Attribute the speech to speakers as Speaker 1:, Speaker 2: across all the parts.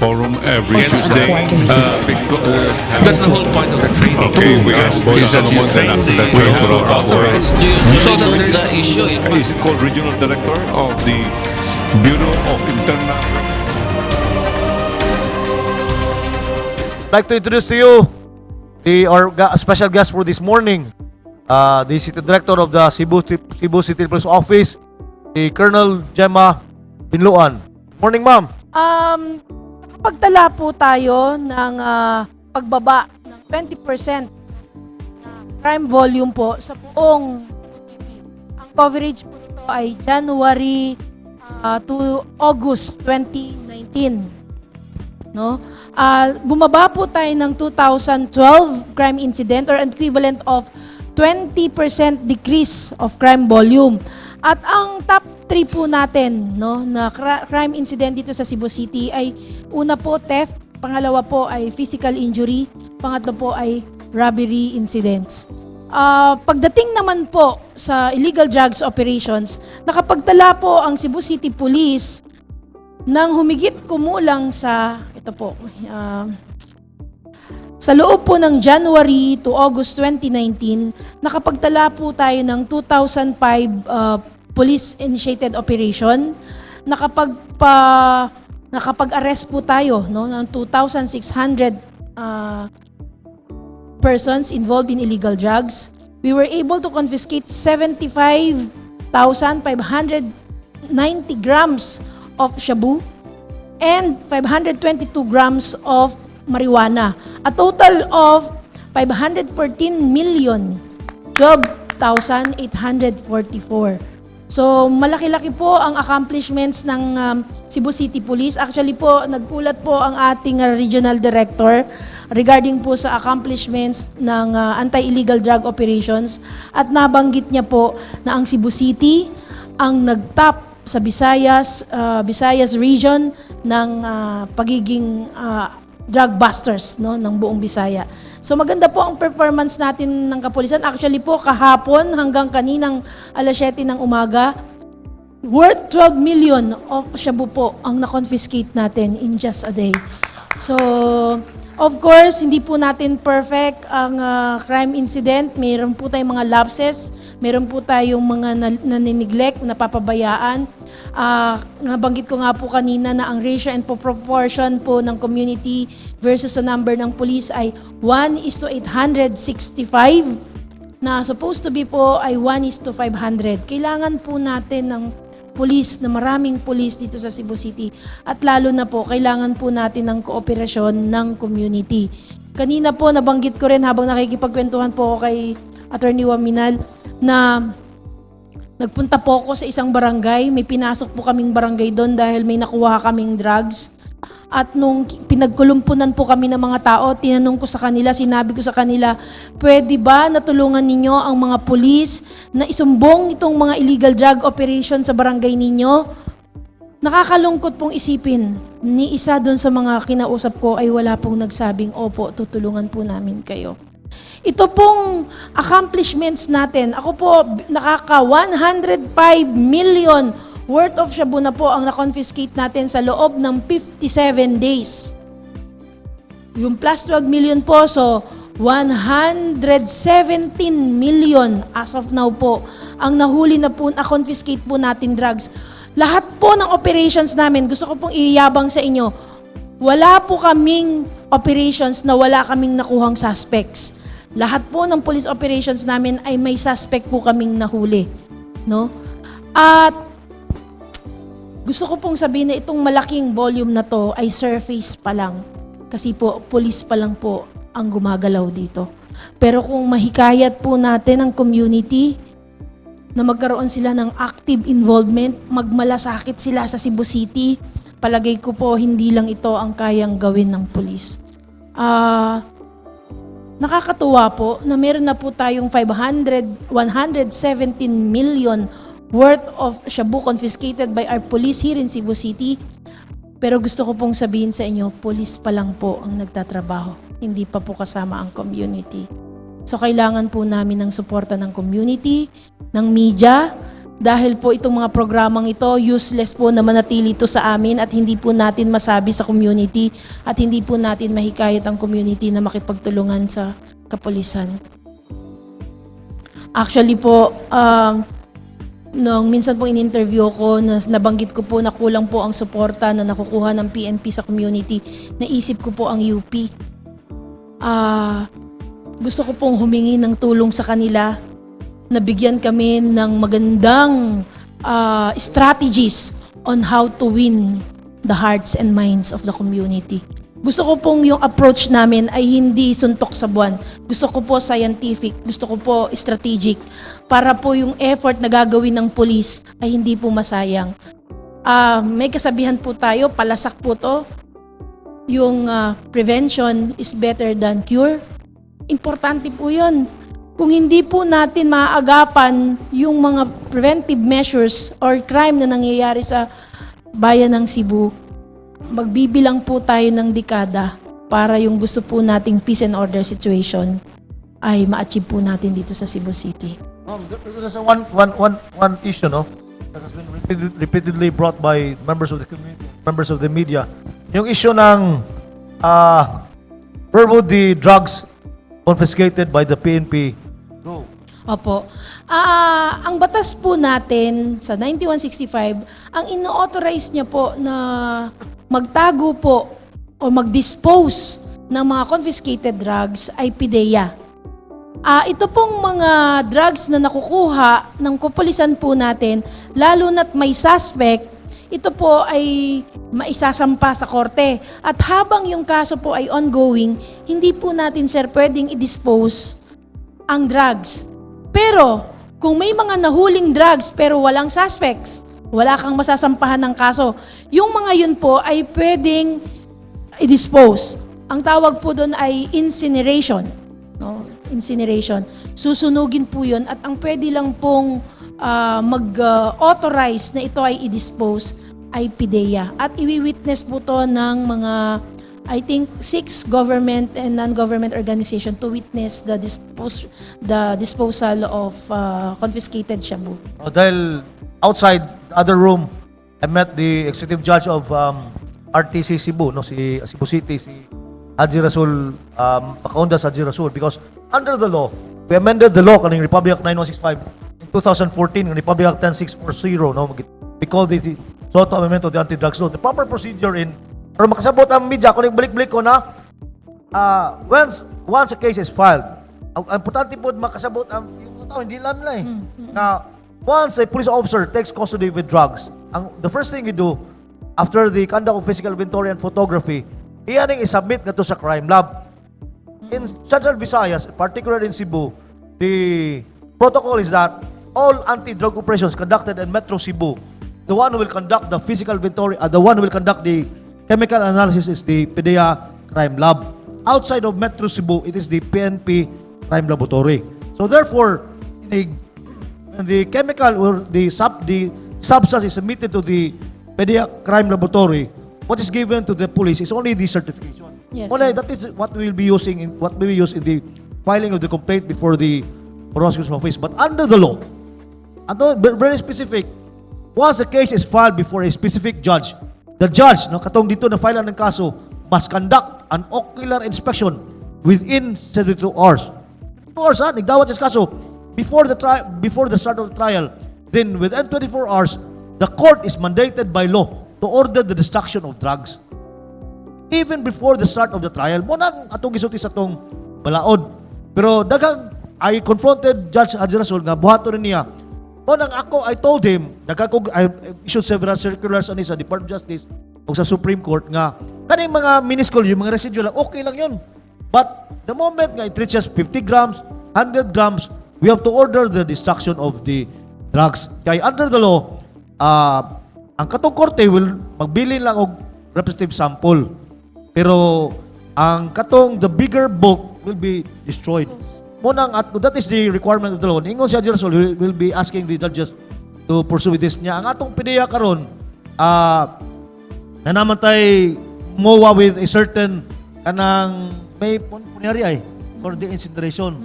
Speaker 1: forum every
Speaker 2: Also,
Speaker 1: Tuesday.
Speaker 2: That's the whole point of the training.
Speaker 1: Okay, we have
Speaker 2: Is that you train
Speaker 1: we
Speaker 2: the
Speaker 1: have
Speaker 2: authorized.
Speaker 3: You
Speaker 2: So that
Speaker 3: remove
Speaker 2: there's
Speaker 3: the issue.
Speaker 1: is it called regional director of the Bureau of Internal.
Speaker 4: I'd like to introduce to you our special guest for this morning, the City Director of the Cebu City Police Office, the Colonel Gemma Binluan. Morning, ma'am.
Speaker 5: Pagtala po tayo ng pagbaba ng 20% na crime volume po sa buong ang coverage po nito ay January to August 2019. No? Bumaba po tayo ng 2012 crime incident or equivalent of 20% decrease of crime volume. At ang top 3 po natin, no, na crime incident dito sa Cebu City ay una po theft, pangalawa po ay physical injury, pangatlo po ay robbery incidents. Pagdating naman po sa illegal drugs operations, nakapagtala po ang Cebu City Police ng humigit kumulang sa ito po sa loob po ng January to August 2019, nakapagtala po tayo ng 2005 police-initiated operation. Nakapag-arrest po tayo, no, ng 2,600 persons involved in illegal drugs. We were able to confiscate 75,590 grams of shabu and 522 grams of marijuana. A total of 514,012,844. So, malaki-laki po ang accomplishments ng Cebu City Police. Actually po, nagpulat po ang ating regional director regarding po sa accomplishments ng anti-illegal drug operations at nabanggit niya po na ang Cebu City ang nag-top sa Visayas region ng pagiging drug busters, no, ng buong Bisaya. So maganda po ang performance natin ng kapulisan. Actually po kahapon hanggang kaninang alas 7 ng umaga, worth 12 million of shabu po ang na-confiscate natin in just a day. So of course, hindi po natin perfect ang crime incident. Mayroon po tayong mga lapses, mayroon po tayong mga nanineglect, napapabayaan. Nabanggit ko nga po kanina na ang ratio and proportion po ng community versus sa number ng police ay 1:865 na supposed to be po ay 1:500. Kailangan po natin ng police, na maraming police dito sa Cebu City. At lalo na po, kailangan po natin ng kooperasyon ng community. Kanina po, nabanggit ko rin habang nakikipagkwentuhan po ako kay Attorney Waminal na nagpunta po ako sa isang barangay. May pinasok po kaming barangay doon dahil may nakuha kaming drugs. At nung pinagkulumpunan po kami ng mga tao, tinanong ko sa kanila, sinabi ko sa kanila, pwede ba natulungan ninyo ang mga pulis na isumbong itong mga illegal drug operation sa barangay ninyo? Nakakalungkot pong isipin, ni isa doon sa mga kinausap ko ay wala pong nagsabing, opo, tutulungan po namin kayo. Ito pong accomplishments natin, ako po nakaka 105 million worth of shabu na po ang na-confiscate natin sa loob ng 57 days. Yung plus 12 million po, so 117 million as of now po ang nahuli na po, na-confiscate po natin drugs. Lahat po ng operations namin, gusto ko pong iyabang sa inyo, wala po kaming operations na wala kaming nakuhang suspects. Lahat po ng police operations namin ay may suspect po kaming nahuli. No? At gusto ko pong sabihin na itong malaking volume na to ay surface pa lang. Kasi po, police pa lang po ang gumagalaw dito. Pero kung mahikayat po natin ang community na magkaroon sila ng active involvement, magmalasakit sila sa Cebu City, palagay ko po hindi lang ito ang kayang gawin ng police. Nakakatuwa po na meron na po tayong 117 million worth of shabu confiscated by our police here in Cebu City. Pero gusto ko pong sabihin sa inyo, police pa lang po ang nagtatrabaho. Hindi pa po kasama ang community. So kailangan po namin ng suporta ng community, ng media, Dahil po itong mga programang ito, useless po na manatili ito sa amin at hindi po natin masabi sa community at hindi po natin mahikayat ang community na makipagtulungan sa kapulisan. Actually po, nung minsan po in-interview ko, nabanggit ko po na kulang po ang suporta na nakukuha ng PNP sa community. Naisip ko po ang UP. Gusto ko pong humingi ng tulong sa kanila. Nabigyan kami ng magandang strategies on how to win the hearts and minds of the community. Gusto ko pong yung approach namin ay hindi suntok sa buwan. Gusto ko po scientific, gusto ko po strategic para po yung effort na gagawin ng police ay hindi po masayang. May kasabihan po tayo, palasak po to. Yung prevention is better than cure. Importante po yun. Kung hindi po natin maaagapan yung mga preventive measures or crime na nangyayari sa bayan ng Cebu, magbibilang po tayo ng dekada para yung gusto po nating peace and order situation ay ma-achieve po natin dito sa Cebu City.
Speaker 4: There's one issue, no, that has been repeatedly brought by members of the community, members of the media. Yung issue ng where would the drugs confiscated by the PNP go?
Speaker 5: Opo. Ang batas po natin sa 9165, ang ino-authorize niya po na magtago po o mag-dispose ng mga confiscated drugs ay PIDEA. Ito pong mga drugs na nakukuha ng kapulisan po natin, lalo na't may suspect, ito po ay maisasampa sa korte. At habang yung kaso po ay ongoing, hindi po natin, sir, pwedeng i-dispose ang drugs. Pero, kung may mga nahuling drugs pero walang suspects, wala kang masasampahan ng kaso, yung mga yun po ay pwedeng i-dispose. Ang tawag po doon ay incineration. No? Incineration. Susunugin po yun at ang pwede lang pong mag-authorize na ito ay i-dispose ay PIDEA. At iwi-witness po to ng mga I think 6 government and non-government organization to witness the disposal of confiscated shabu.
Speaker 4: Dahil outside the other room, I met the executive judge of RTC Cebu, no, si Cebu City, si Haji Rasul, Pacaondas Haji Rasul, because under the law, we amended the law kaning Republic Act 9165 in 2014, and Republic Act 10640, no, we call this the Soto Amendment of the Anti-Drugs Law. The proper procedure pero makasabot ang media, kung nagbalik-balik ko na, once a case is filed, ang importante po makasabot ang yung tao, hindi lang nila na once a police officer takes custody with drugs, the first thing you do, after the conduct of physical inventory and photography, iyan ang isubmit na to sa crime lab. In Central Visayas, particularly in Cebu, the protocol is that all anti-drug operations conducted in Metro Cebu, the one who will conduct the physical inventory, the one who will conduct the chemical analysis is the PIDEA Crime Lab. Outside of Metro Cebu, it is the PNP Crime Laboratory. So therefore, when the chemical or the substance is submitted to the PIDEA Crime Laboratory, what is given to the police is only the certification.
Speaker 5: Yes,
Speaker 4: Only
Speaker 5: sir.
Speaker 4: that is what we will be using in the filing of the complaint before the prosecutor's office. But under the law, very specific, once a case is filed before a specific judge, the judge, no, katong dito na file ng kaso, must conduct an ocular inspection within 72 hours. 2 hours, nagdawat sa kaso. Before the start of the trial, then within 24 hours, the court is mandated by law to order the destruction of drugs. Even before the start of the trial, mo nang atong gisulti sa atong balaod. Pero daghang, I confronted Judge Haji Rasul nga buhato rin niya. O nang I told him, I issued several circulars sa Department of Justice o sa Supreme Court nga, kaning mga minuscule, yung mga residual lang, okay lang yun. But the moment nga it reaches 50 grams, 100 grams, we have to order the destruction of the drugs. Kaya under the law, ang katong korte will magbilin lang og representative sample. Pero ang katong the bigger bulk will be destroyed. Munang that is the requirement of the law. Ingon si Haji Rasul will be asking the judges to pursue with this niya. Ang atong PIDEA karon, nanamatay MOA with a certain kanang may punyari ay for the incineration.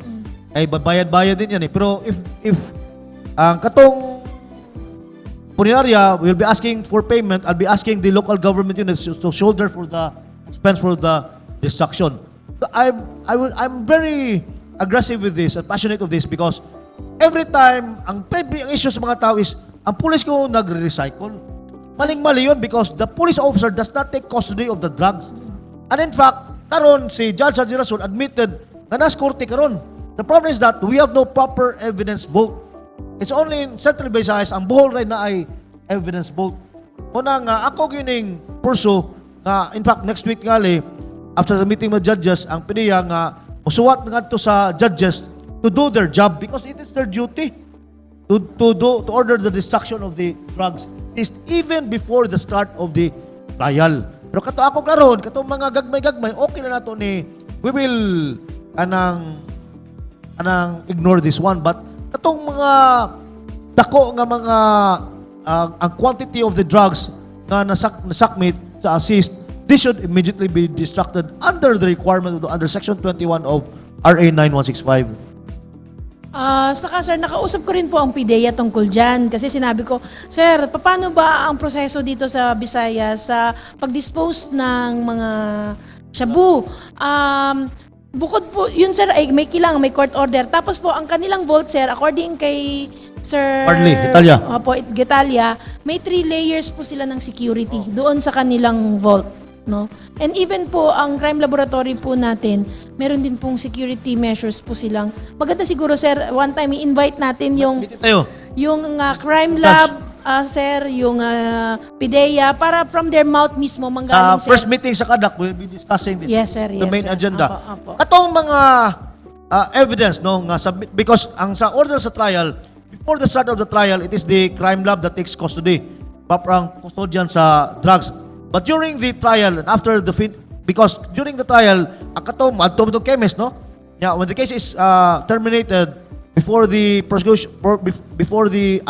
Speaker 4: Ay babayad-bayad din yan eh. Pero if ang katong Puniraria will be asking for payment. I'll be asking the local government units to shoulder for the expense for the destruction. I'm very aggressive with this and passionate of this because every time, ang issue sa mga tao is, ang police ko nagre-recycle. Maling-mali yun because the police officer does not take custody of the drugs. And in fact, karon si Judge Haji Rasul admitted na nas-korte karon. The problem is that we have no proper evidence vault. It's only in Central Visayas, ang Bohol rin na ay evidence vault. Una nga, ako gining purso na, in fact, next week ngali, after the meeting with judges, ang piniya nga, usuwat nga to sa judges to do their job because it is their duty to order the destruction of the drugs even before the start of the trial. Pero kato ako karon, kato mga gagmay-gagmay, okay na nato ni we will anang ignore this one, but katong mga dako nga mga ang quantity of the drugs na nasakmit sa assist, this should immediately be destructed under the requirement of under Section 21 of RA 9165.
Speaker 5: Saka sir, nakausap ko rin po ang PIDEA tungkol dyan kasi sinabi ko, sir, paano ba ang proseso dito sa Visayas sa pag-dispose ng mga shabu? Bukod po, yun sir, ay may court order. Tapos po, ang kanilang vault sir, according kay Sir
Speaker 4: Hardly, Italia.
Speaker 5: Opo, Getalia, may 3 layers po sila ng security doon sa kanilang vault. No? And even po, ang crime laboratory po natin, meron din pong security measures po silang. Maganda siguro, sir, one time i-invite natin yung crime lab, sir, yung PIDEA, para from their mouth mismo manggaling, sir.
Speaker 4: First meeting sa Kadak, we'll be discussing this.
Speaker 5: Yes, sir.
Speaker 4: The
Speaker 5: Yes,
Speaker 4: main
Speaker 5: sir.
Speaker 4: agenda.
Speaker 5: Apo.
Speaker 4: Katong mga evidence, no, nga because ang sa order sa trial, before the start of the trial, it is the crime lab that takes custody. Paprang custodian sa drugs. But during the trial and after the because during the trial, ang katong adto chemist, no? Yeah, when the case is terminated before the prosecution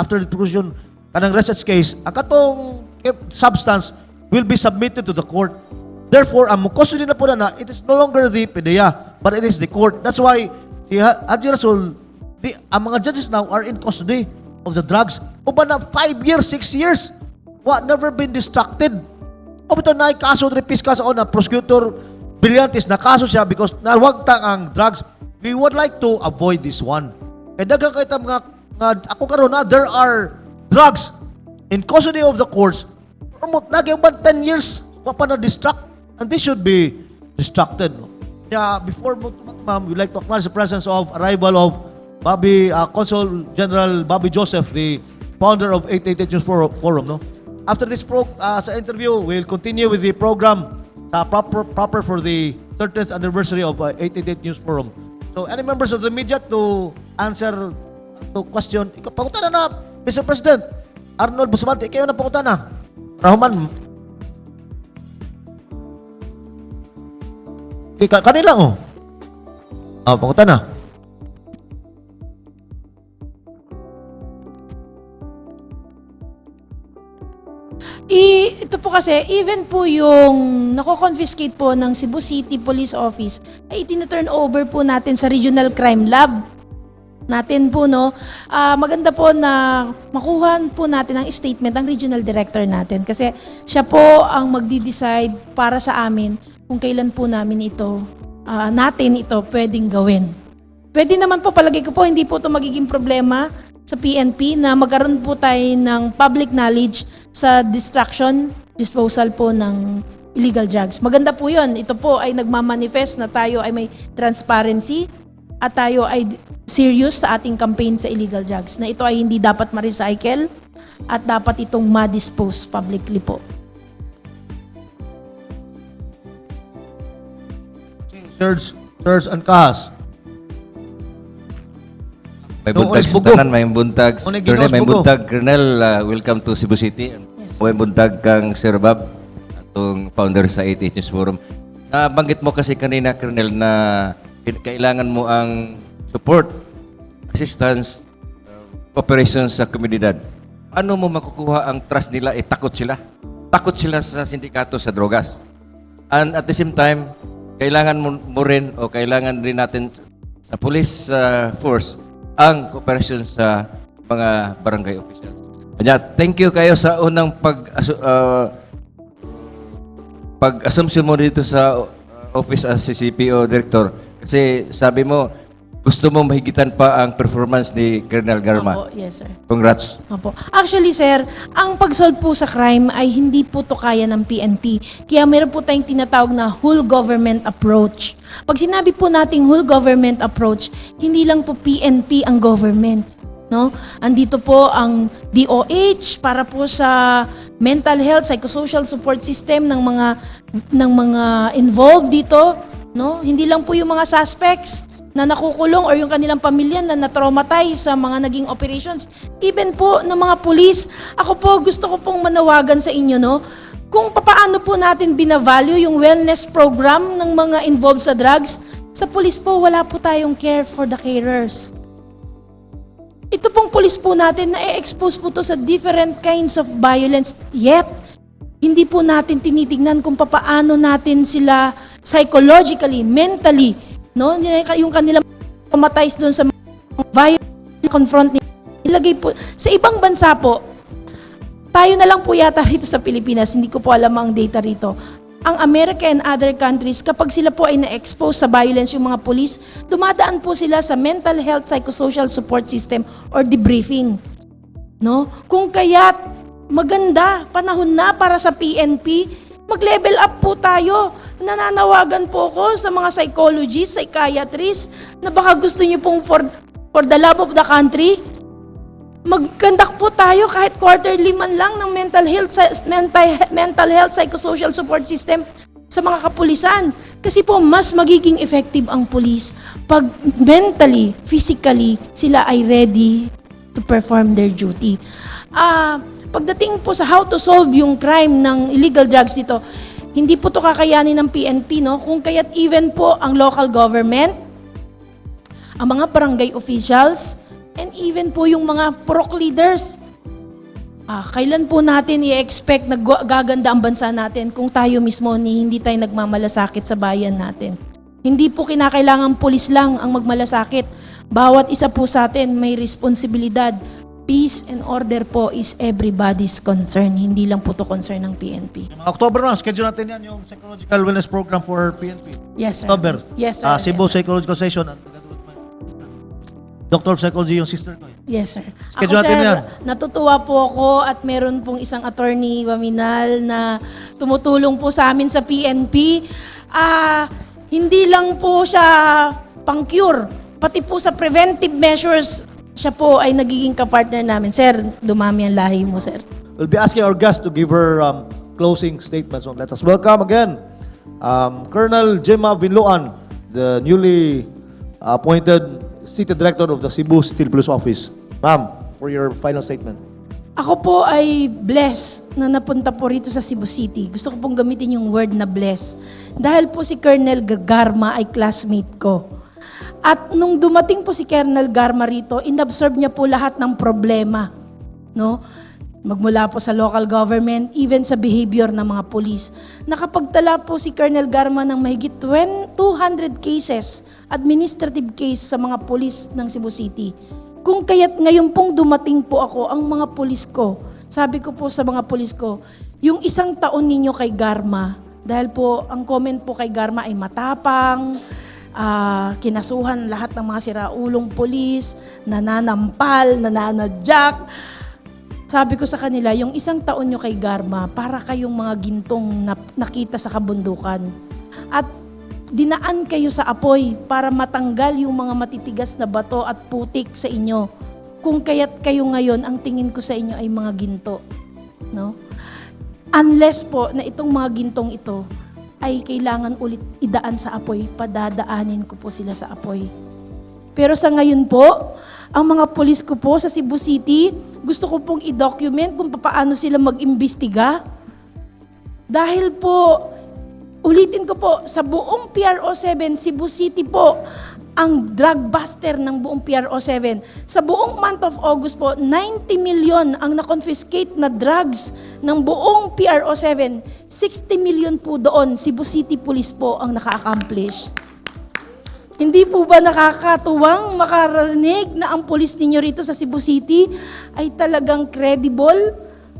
Speaker 4: after the prosecution kanang research case, ang katong substance will be submitted to the court. Therefore, ang custody na po na it is no longer the PIDEA, but it is the court. That's why si Haji Rasul, ang mga judges now are in custody of the drugs. Uban na 5 years, 6 years, never been distracted. O ito na kaso ng piskal sa na prosecutor Brillantes na kaso siya because nawagtang ang drugs. We would like to avoid this one. Kaya dagang kahit mga ako karon na there are drugs in custody of the courts. Nagyang 10 years pa na-distract and this should be distracted. Yeah, before ma'am, we'd like to acknowledge the presence of arrival of Consul General Bobby Joseph, the founder of 888 News Forum, no? After this sa interview, we'll continue with the program proper for the 30th anniversary of 888 News Forum. So, any members of the media to answer to question, pakutan na, Mr. President, Arnold Bustamante, kayo na pakutan na. Rahuman. Kanila, oh. Pakutan na.
Speaker 5: Ito po kasi, even po yung nako-confiscate po ng Cebu City Police Office, ay itin-turn over po natin sa Regional Crime Lab natin po, no? Maganda po na makuha po natin ang statement ng Regional Director natin kasi siya po ang magdi-decide para sa amin kung kailan po namin natin ito pwedeng gawin. Pwede naman po, palagay ko po, hindi po ito magiging problema sa PNP na magkaroon po tayo ng public knowledge sa disposal po ng illegal drugs. Maganda po yun. Ito po ay nagmamanifest na tayo ay may transparency at tayo ay serious sa ating campaign sa illegal drugs. Na ito ay hindi dapat ma-recycle at dapat itong ma-dispose publicly po.
Speaker 4: Sirs and Kahas.
Speaker 3: May
Speaker 4: Yung
Speaker 3: buntag
Speaker 4: Olisbugo.
Speaker 3: sa tanan, may buntag.
Speaker 4: Unay
Speaker 3: Colonel, may
Speaker 4: Ginosbugo.
Speaker 3: buntag, Colonel, welcome to Cebu City.
Speaker 5: Yes.
Speaker 3: May buntag kang Sir Bob, atong founder sa 88 News Forum. Nabanggit mo kasi kanina, Colonel, na kailangan mo ang support, assistance, operations sa komunidad. Ano mo makukuha ang trust nila? Takot sila. Takot sila sa sindikato sa drogas. And at the same time, kailangan mo rin o kailangan rin natin sa police force ang cooperation sa mga barangay officials. Kanya, thank you kayo sa unang pag-assumption mo dito sa office as CCPO Director. Kasi sabi mo, gusto mo mahigitan pa ang performance ni Colonel Garma.
Speaker 5: Opo, yes, sir.
Speaker 3: Congrats.
Speaker 5: Opo. Actually, sir, ang pag-solve po sa crime ay hindi po to kaya ng PNP. Kaya meron po tayong tinatawag na whole government approach. Pag sinabi po nating whole government approach, hindi lang po PNP ang government. No? Andito po ang DOH para po sa mental health, psychosocial support system ng mga involved dito, no? Hindi lang po yung mga suspects na nakukulong or yung kanilang pamilya na na-traumatize sa mga naging operations. Even po ng mga pulis, ako po gusto ko pong manawagan sa inyo, no? Kung paano po natin binavalue yung wellness program ng mga involved sa drugs, sa pulis po wala po tayong care for the carers. Ito pong pulis po natin na-expose po to sa different kinds of violence, yet hindi po natin tinitignan kung paano natin sila psychologically, mentally, no? Yung kanilang traumatized doon sa violence confront nila. Ilagay po sa ibang bansa po. Tayo na lang po yata rito sa Pilipinas, hindi ko po alam ang data rito. Ang America and other countries, kapag sila po ay na-expose sa violence yung mga police, dumadaan po sila sa mental health psychosocial support system or debriefing. No? Kung kaya't maganda, panahon na para sa PNP, mag-level up po tayo. Nananawagan po ko sa mga psychologists, psychiatrists, na baka gusto niyo pong for the love of the country, mag-conduct po tayo kahit quarterly man lang ng mental health psychosocial support system sa mga kapulisan. Kasi po mas magiging effective ang police pag mentally, physically sila ay ready to perform their duty. Pagdating po sa how to solve yung crime ng illegal drugs dito, hindi po to kakayanin ng PNP, no? Kung kaya't even po ang local government, ang mga barangay officials, and even po yung mga purok leaders. Kailan po natin i-expect na gaganda ang bansa natin kung tayo mismo hindi tayo nagmamalasakit sa bayan natin? Hindi po kinakailangan pulis lang ang magmalasakit. Bawat isa po sa atin may responsibilidad. Peace and order po is everybody's concern. Hindi lang po to concern ng PNP.
Speaker 4: October na, schedule natin yan yung psychological wellness program for PNP.
Speaker 5: Yes, sir.
Speaker 4: October.
Speaker 5: Yes, sir.
Speaker 4: Cebu
Speaker 5: Yes, sir.
Speaker 4: Psychological Session. Doctor of Psychology yung sister ko.
Speaker 5: Yes, sir.
Speaker 4: Schedule natin yan.
Speaker 5: Natutuwa po ako at meron pong isang attorney, Waminal, na tumutulong po sa amin sa PNP. Hindi lang po siya pang-cure, pati po sa preventive measures, siya po ay nagiging kapartner namin. Sir, dumami ang lahi mo, sir.
Speaker 4: We'll be asking our guest to give her closing statements. So let us welcome again Colonel Gemma Vinloan, the newly appointed City Director of the Cebu City Police Office. Ma'am, for your final statement.
Speaker 5: Ako po ay blessed na napunta po rito sa Cebu City. Gusto ko pong gamitin yung word na blessed. Dahil po si Colonel Garma ay classmate ko. At nung dumating po si Colonel Garma rito, inabsorb niya po lahat ng problema. No? Magmula po sa local government, even sa behavior ng mga police. Nakapagtala po si Colonel Garma ng mahigit 200 cases, administrative case sa mga police ng Cebu City. Kung kaya't ngayon pong dumating po ako, ang mga police ko, sabi ko po sa mga police ko, yung 1 taon ninyo kay Garma, dahil po ang comment po kay Garma ay matapang, kinasuhan lahat ng mga siraulong police, nananampal, nananadyak. Sabi ko sa kanila, yung 1 taon nyo kay Garma, para kayong mga gintong nakita sa kabundukan. At dinaan kayo sa apoy para matanggal yung mga matitigas na bato at putik sa inyo. Kung kaya't kayo ngayon, ang tingin ko sa inyo ay mga ginto. No? Unless po na itong mga gintong ito ay kailangan ulit idaan sa apoy, padadaanin ko po sila sa apoy. Pero sa ngayon po, ang mga pulis ko po sa Cebu City, gusto ko pong i-document kung paano sila mag-imbestiga. Dahil po, ulitin ko po, sa buong PRO7, Cebu City po, ang drug buster ng buong PRO7. Sa buong month of August po, 90 million ang na-confiscate na drugs ng buong PRO7. 60 million po doon, Cebu City Police po ang naka-accomplish. Hindi po ba nakakatuwang makarinig na ang pulis ninyo rito sa Cebu City ay talagang credible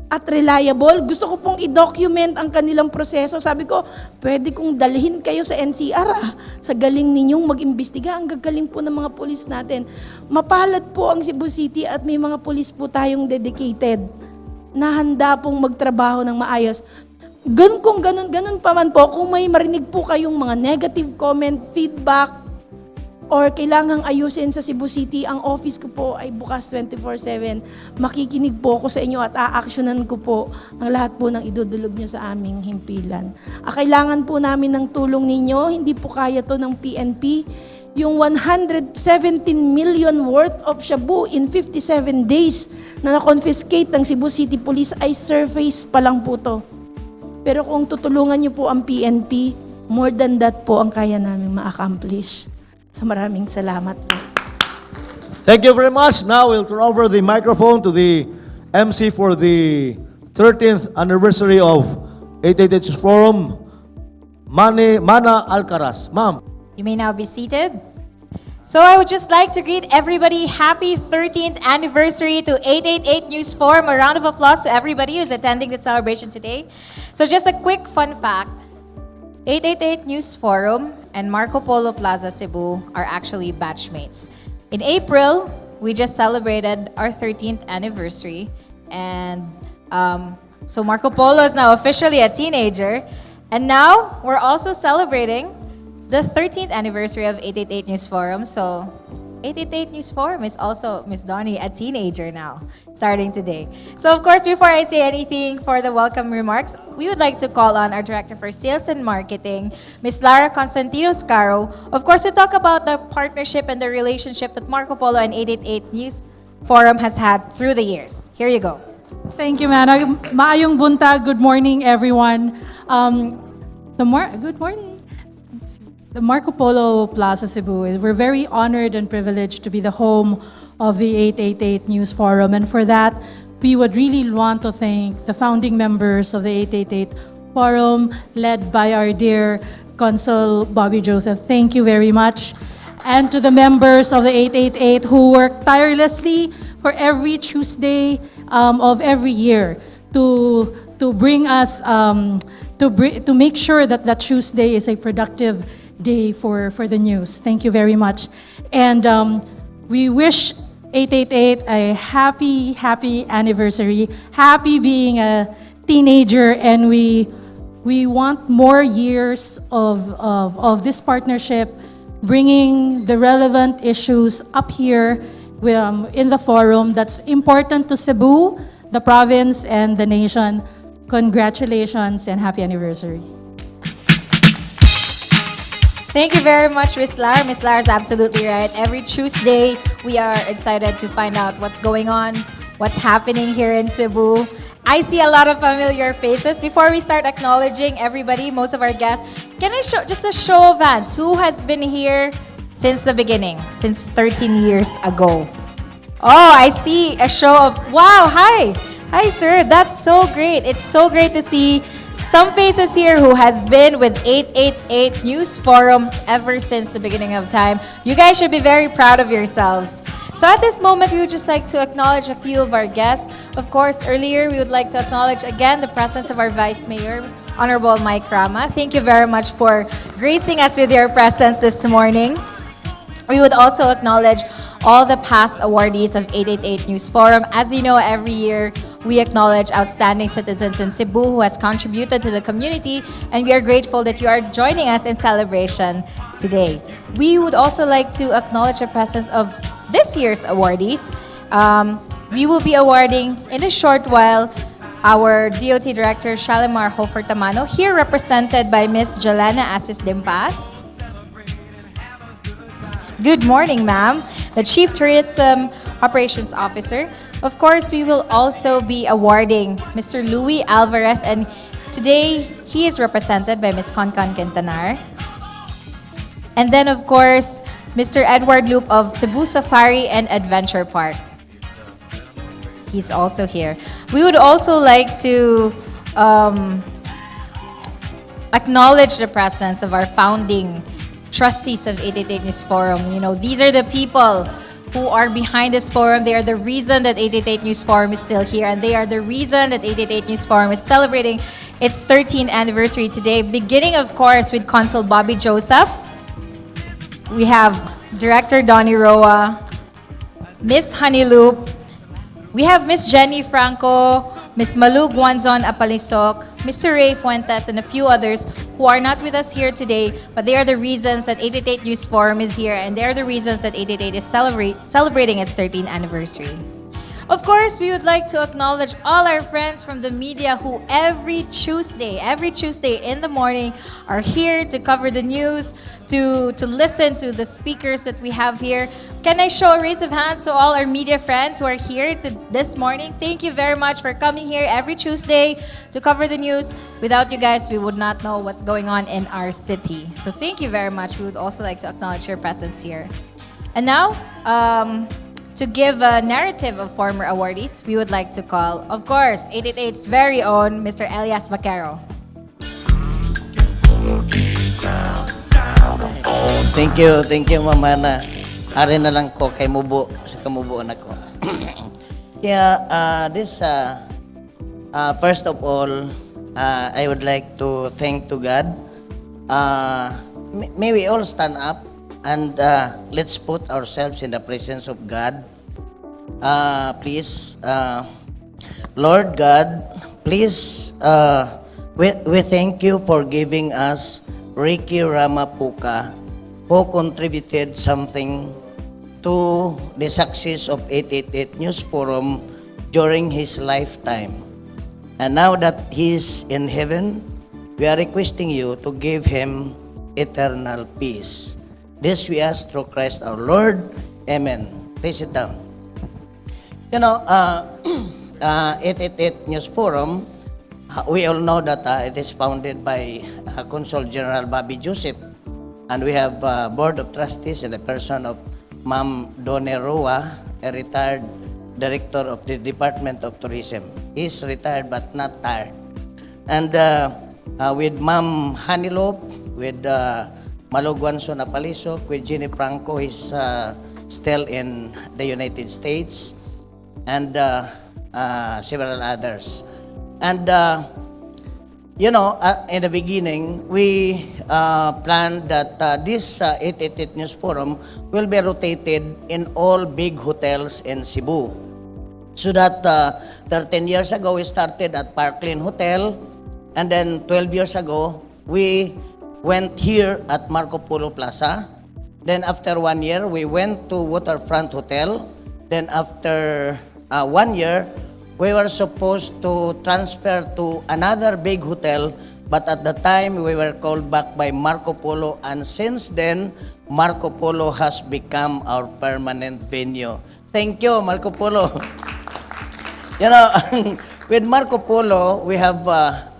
Speaker 5: at reliable? Gusto ko pong i-document ang kanilang proseso. Sabi ko, pwede kong dalhin kayo sa NCR sa galing ninyong mag-imbestiga. Ang gagaling po ng mga pulis natin. Mapalad po ang Cebu City at may mga pulis po tayong dedicated na handa pong magtrabaho ng maayos. Ganun pa man po, kung may marinig po kayong mga negative comment, feedback, or kailangang ayusin sa Cebu City, ang office ko po ay bukas 24/7. Makikinig po ako sa inyo at aaksyonan ko po ang lahat po ng idudulog nyo sa aming himpilan. Kailangan po namin ng tulong ninyo, hindi po kaya to ng PNP. Yung 117 million worth of shabu in 57 days na na-confiscate ng Cebu City Police ay surface pa lang po to. Pero kung tutulungan nyo po ang PNP, more than that po ang kaya namin ma-accomplish. So maraming salamat po.
Speaker 4: Thank you very much. Now we'll turn over the microphone to the MC for the 13th anniversary of 888 Forum, Mana Alcaraz. Ma'am.
Speaker 6: You may now be seated. So I would just like to greet everybody. Happy 13th anniversary to 888 News Forum. A round of applause to everybody who's attending the celebration today. So just a quick fun fact. 888 News Forum and Marco Polo Plaza Cebu are actually batchmates. In April, we just celebrated our 13th anniversary. And so Marco Polo is now officially a teenager. And now, we're also celebrating the 13th anniversary of 888 News Forum. So 888 News Forum is also, Miss Donnie, a teenager now, starting today. So of course, before I say anything for the welcome remarks, we would like to call on our Director for Sales and Marketing, Miss Lara Constantinos Caro, of course, to talk about the partnership and the relationship that Marco Polo and 888 News Forum has had through the years. Here you go.
Speaker 7: Thank you, Mana. Maayong buntag. Good morning, everyone. Good morning. The Marco Polo Plaza Cebu, we're very honored and privileged to be the home of the 888 News Forum. And for that, we would really want to thank the founding members of the 888 Forum, led by our dear Consul Bobby Joseph. Thank you very much. And to the members of the 888 who work tirelessly for every Tuesday of every year to bring us, to make sure that that Tuesday is a productive day for the news. Thank you very much. And we wish 888 a happy anniversary. Happy being a teenager, and we want more years of this partnership, bringing the relevant issues up here in the forum that's important to Cebu, the province, and the nation. Congratulations and happy anniversary.
Speaker 6: Thank you very much, Miss Lara. Miss Lara is absolutely right. Every Tuesday, we are excited to find out what's going on, what's happening here in Cebu. I see a lot of familiar faces. Before we start acknowledging everybody, most of our guests, can I show just a show of hands? Who has been here since the beginning, since 13 years ago? Oh, I see a show of, wow, hi. Hi, sir. That's so great. It's so great to see some faces here who has been with 888 News Forum ever since the beginning of time. You guys should be very proud of yourselves. So at this moment, we would just like to acknowledge a few of our guests. Of course, earlier, we would like to acknowledge again the presence of our Vice Mayor, Honorable Mike Rama. Thank you very much for gracing us with your presence this morning. We would also acknowledge all the past awardees of 888 News Forum. As you know, every year, we acknowledge outstanding citizens in Cebu who has contributed to the community, and we are grateful that you are joining us in celebration today. We would also like to acknowledge the presence of this year's awardees. We will be awarding in a short while our DOT Director, Shalimar Hofer Tamano, here represented by Ms. Jolana Asis Dimpas. Good morning, ma'am. The Chief Tourism Operations Officer. Of course, we will also be awarding Mr. Louis Alvarez, and today he is represented by Ms. Concon Quintanar. And then, of course, Mr. Edward Loop of Cebu Safari and Adventure Park. He's also here. We would also like to acknowledge the presence of our founding trustees of 888 News Forum. You know, these are the people who are behind this forum. They are the reason that 888 News Forum is still here, and they are the reason that 888 News Forum is celebrating its 13th anniversary today, beginning, of course, with Consul Bobby Joseph. We have Director Donnie Roa, Miss Honeyloop, we have Miss Jenny Franco, Miss Malu Guanzon Apalisok, Mr. Ray Fuentes, and a few others who are not with us here today, but they are the reasons that 888 News Forum is here, and they are the reasons that 888 is celebrating its 13th anniversary. Of course, we would like to acknowledge all our friends from the media who every Tuesday in the morning are here to cover the news, to listen to the speakers that we have here. Can I show a raise of hands to all our media friends who are here this morning? Thank you very much for coming here every Tuesday to cover the news. Without you guys, we would not know what's going on in our city. So thank you very much. We would also like to acknowledge your presence here. And now, to give a narrative of former awardees, we would like to call, of course, 888's very own Mr. Elias Vaquero.
Speaker 8: Thank you, Mama na. Ari na lang ko kay Mubo, sa kamubuan ako. First of all, I would like to thank to God. May we all stand up and let's put ourselves in the presence of God. Please, Lord God, please, we thank you for giving us Ricky Ramapuka, who contributed something to the success of 888 News Forum during his lifetime. And now that he is in heaven, we are requesting you to give him eternal peace. This we ask through Christ our Lord. Amen. Please sit down. You know, 888 News Forum, we all know that it is founded by Consul General Bobby Joseph, and we have Board of Trustees in the person of Ma'am Donnie Roa, a retired Director of the Department of Tourism. He's retired but not tired. And with Ma'am Honeyloop, with Malu Guanzon Apalisok, with Jenny Franco, he's still in the United States, and several others. And, in the beginning, we planned that this 888 News Forum will be rotated in all big hotels in Cebu. So that 13 years ago, we started at Parkland Hotel, and then 12 years ago, we went here at Marco Polo Plaza. Then after 1 year, we went to Waterfront Hotel. Then after 1 year, we were supposed to transfer to another big hotel, but at the time, we were called back by Marco Polo, and since then, Marco Polo has become our permanent venue. Thank you, Marco Polo. You know, with Marco Polo, we have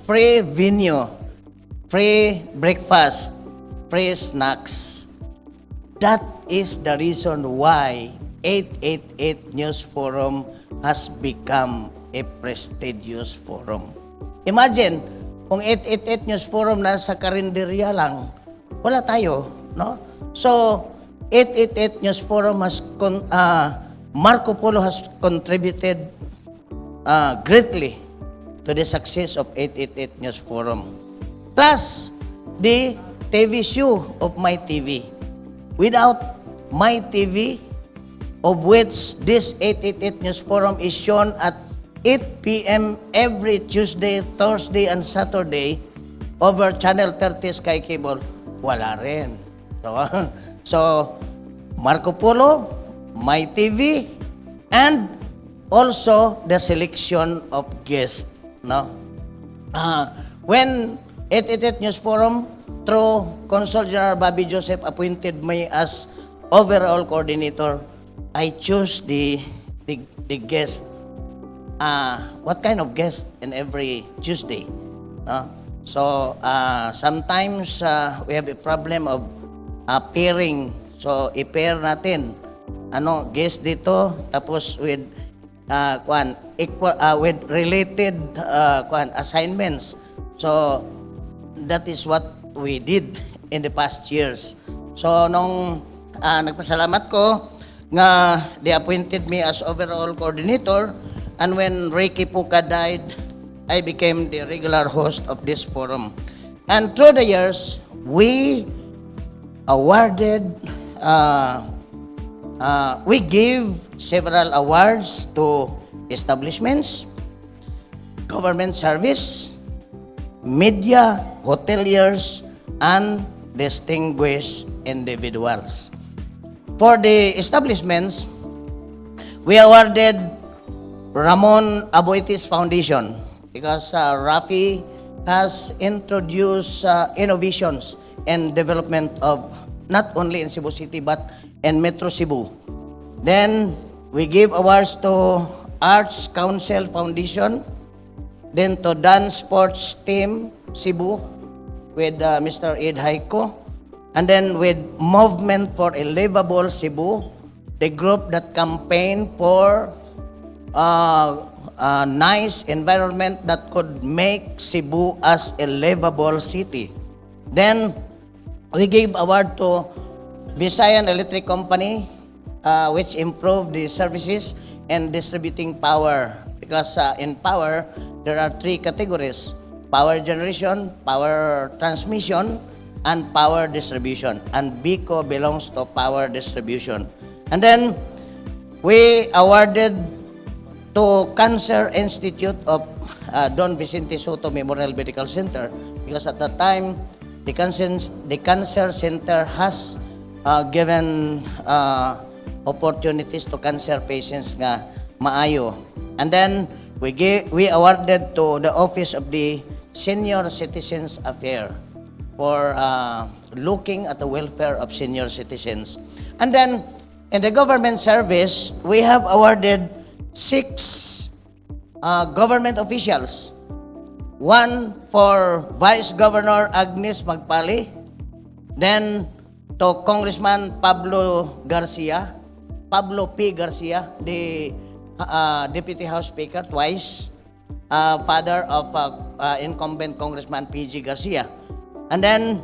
Speaker 8: free venue, free breakfast, free snacks. That is the reason why 888 News Forum has become a prestigious forum. Imagine, kung 888 News Forum na sa karinderya lang, wala tayo, no? So, 888 News Forum has, Marco Polo has contributed greatly to the success of 888 News Forum. Plus, the TV show of My TV. Without My TV, of which this 888 News Forum is shown at 8 p.m. every Tuesday, Thursday, and Saturday over Channel 30 Sky Cable, wala rin. So, Marco Polo, My TV, and also the selection of guests. No? When 888 News Forum, through Consul General Bobby Joseph, appointed me as overall coordinator, I choose the guest. What kind of guest in every Tuesday? So sometimes we have a problem of pairing. So i-pair natin. Guest dito, tapos with with related assignments. So that is what we did in the past years. So, nung nagpasalamat ko nga they appointed me as overall coordinator, and when Ricky Puka died, I became the regular host of this forum. And through the years, we awarded, we gave several awards to establishments, government service, media, hoteliers, and distinguished individuals. For the establishments, we awarded Ramon Aboitiz Foundation because Rafi has introduced innovations and development of not only in Cebu City but in Metro Cebu. Then we gave awards to Arts Council Foundation, then to Dance Sports Team Cebu with Mr. Ed Haiko, and then with Movement for a Livable Cebu, the group that campaigned for a nice environment that could make Cebu as a livable city. Then we gave award to Visayan Electric Company, which improved the services and distributing power. Because in power, there are three categories: power generation, power transmission, and power distribution. And BICO belongs to power distribution. And then we awarded to Cancer Institute of Don Vicente Soto Memorial Medical Center, because at that time, the Cancer Center has given opportunities to cancer patients nga maayo. And then we awarded to the Office of the Senior Citizens Affairs for looking at the welfare of senior citizens. And then in the government service, we have awarded 6 government officials. 1 for Vice Governor Agnes Magpali, then to Congressman Pablo P. Garcia, the Deputy House Speaker twice, father of incumbent Congressman P.G. Garcia. And then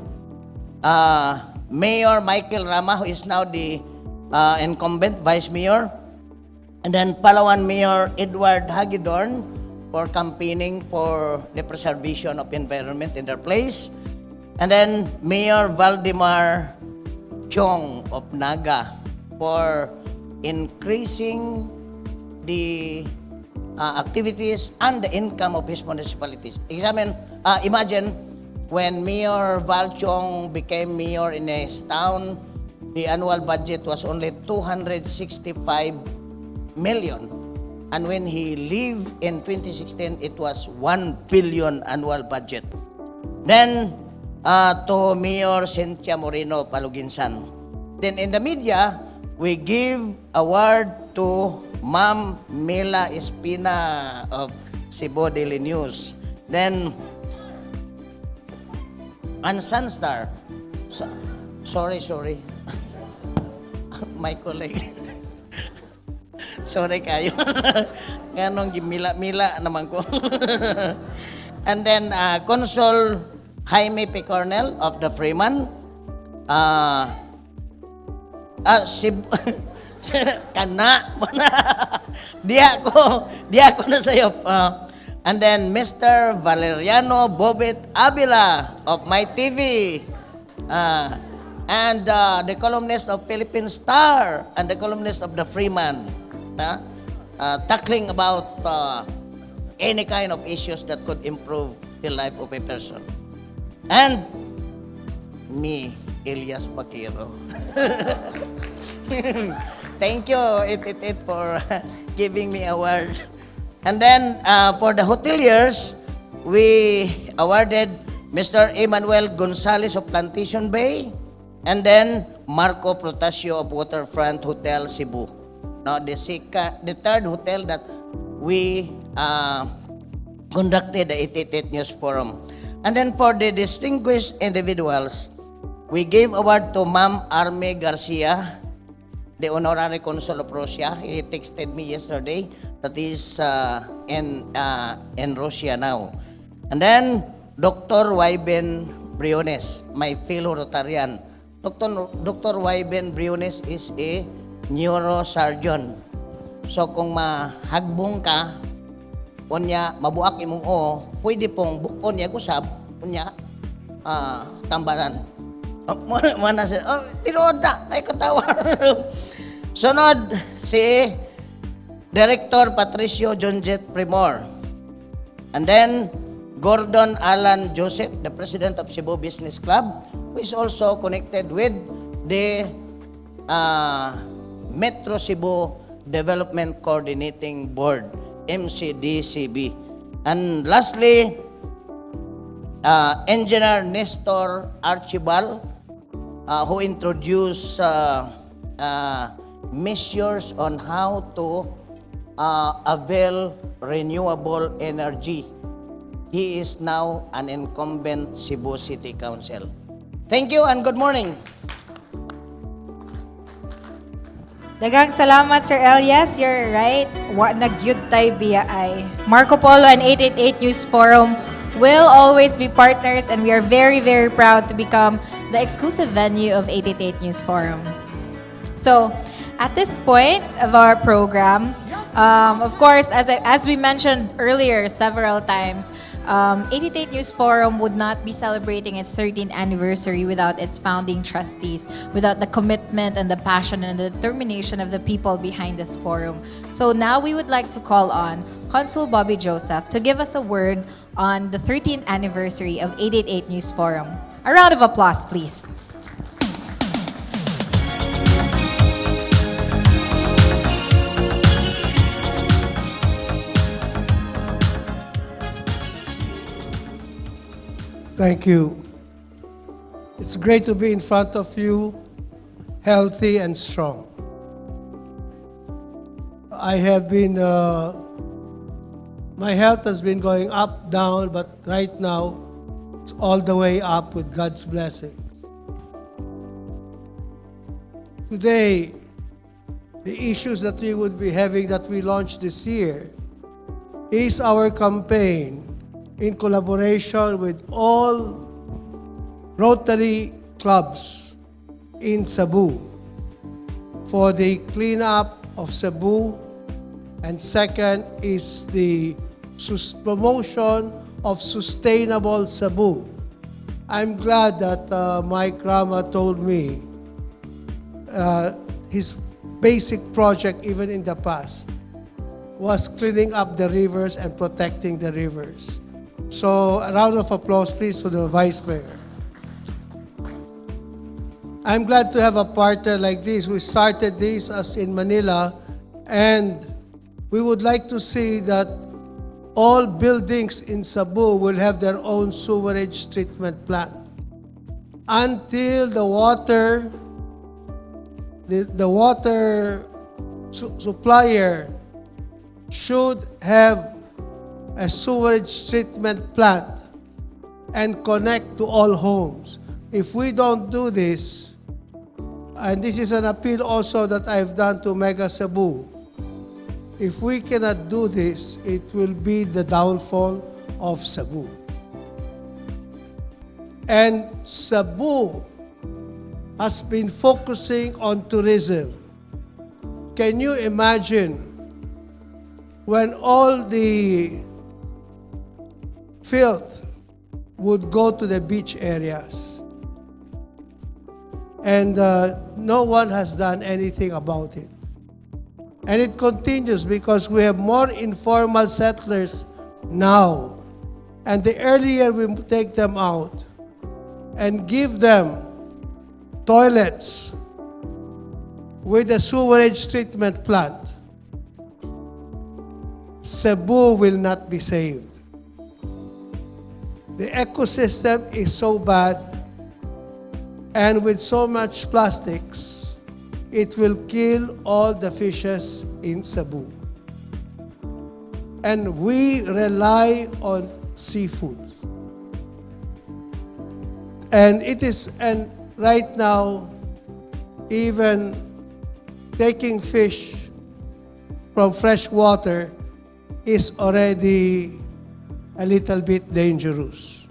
Speaker 8: Mayor Michael Rama, who is now the incumbent Vice Mayor. And then Palawan Mayor Edward Hagedorn for campaigning for the preservation of environment in their place. And then Mayor Valdemar Chong of Naga for increasing the activities and the income of his municipalities. Imagine when Mayor Val Chong became mayor in his town, the annual budget was only 265 million. And when he lived in 2016, it was 1 billion annual budget. Then, to Mayor Cynthia Moreno Paluginsan. Then in the media, we give award to Ma'am Mela Espina of Cebu Daily News. Then, and Sunstar. Sorry. My colleague. Sorry kayo. Ganong mila naman ko. And then, Consul Jaime P. Cornell of the Freeman. Kana. Di ako na sa'yo. And then, Mr. Valeriano Bobet Avila of My TV. And the columnist of Philippine Star and the columnist of the Freeman. Tackling about any kind of issues that could improve the life of a person. And me, Elias Bakiro. Thank you, it for giving me award. And then for the hoteliers, we awarded Mr. Emmanuel Gonzalez of Plantation Bay, and then Marco Protasio of Waterfront Hotel Cebu. Now, the third hotel that we conducted the 88th News Forum. And then for the distinguished individuals, we gave award to Ma'am Arme Garcia, the Honorary Consul of Russia. He texted me yesterday that is in Russia now. And then Dr. Wyben Briones, my fellow Rotarian. Dr. Wyben Briones is a neurosurgeon. So kung mahagbong ka, unya mabuak imong o, pwede pong bukon niya gusab, unya tambaran. Mana siya, tinuod na, ay katawa. Sunod, si Director Patricio Jonjet Primor. And then, Gordon Alan Joseph, the President of Cebu Business Club, who is also connected with the Metro Cebu Development Coordinating Board, MCDCB. And lastly, Engineer Nestor Archibald, who introduced measures on how to avail renewable energy. He is now an incumbent Cebu City Council. Thank you and good morning.
Speaker 6: Daghang salamat, Sir Elias. You're right. Wa nagyud tay biya ay. Marco Polo and 888 News Forum will always be partners, and we are very, very proud to become the exclusive venue of 888 News Forum. So, at this point of our program, of course, as we mentioned earlier several times, 888 News Forum would not be celebrating its 13th anniversary without its founding trustees, without the commitment and the passion and the determination of the people behind this forum. So now we would like to call on Consul Bobby Joseph to give us a word on the 13th anniversary of 888 News Forum. A round of applause, please.
Speaker 9: Thank you. It's great to be in front of you, healthy and strong. I have been, my health has been going up, down, but right now, it's all the way up with God's blessings. Today, the issues that we would be having that we launched this year is our campaign in collaboration with all Rotary clubs in Cebu for the cleanup of Cebu, and second is the promotion of sustainable Cebu. I'm glad that Mike Rama told me his basic project even in the past was cleaning up the rivers and protecting the rivers. So a round of applause, please, to the Vice Mayor. I'm glad to have a partner like this. We started this as in Manila, and we would like to see that all buildings in Cebu will have their own sewerage treatment plant. Until the water supplier should have a sewerage treatment plant and connect to all homes. If we don't do this, and this is an appeal also that I've done to Mega Cebu, if we cannot do this, it will be the downfall of Cebu. And Cebu has been focusing on tourism. Can you imagine when all the filth would go to the beach areas and no one has done anything about it? And it continues because we have more informal settlers now. And the earlier we take them out and give them toilets with a sewerage treatment plant, Cebu will not be saved. The ecosystem is so bad, and with so much plastics, it will kill all the fishes in Cebu. And we rely on seafood. And right now, even taking fish from fresh water is already a little bit dangerous.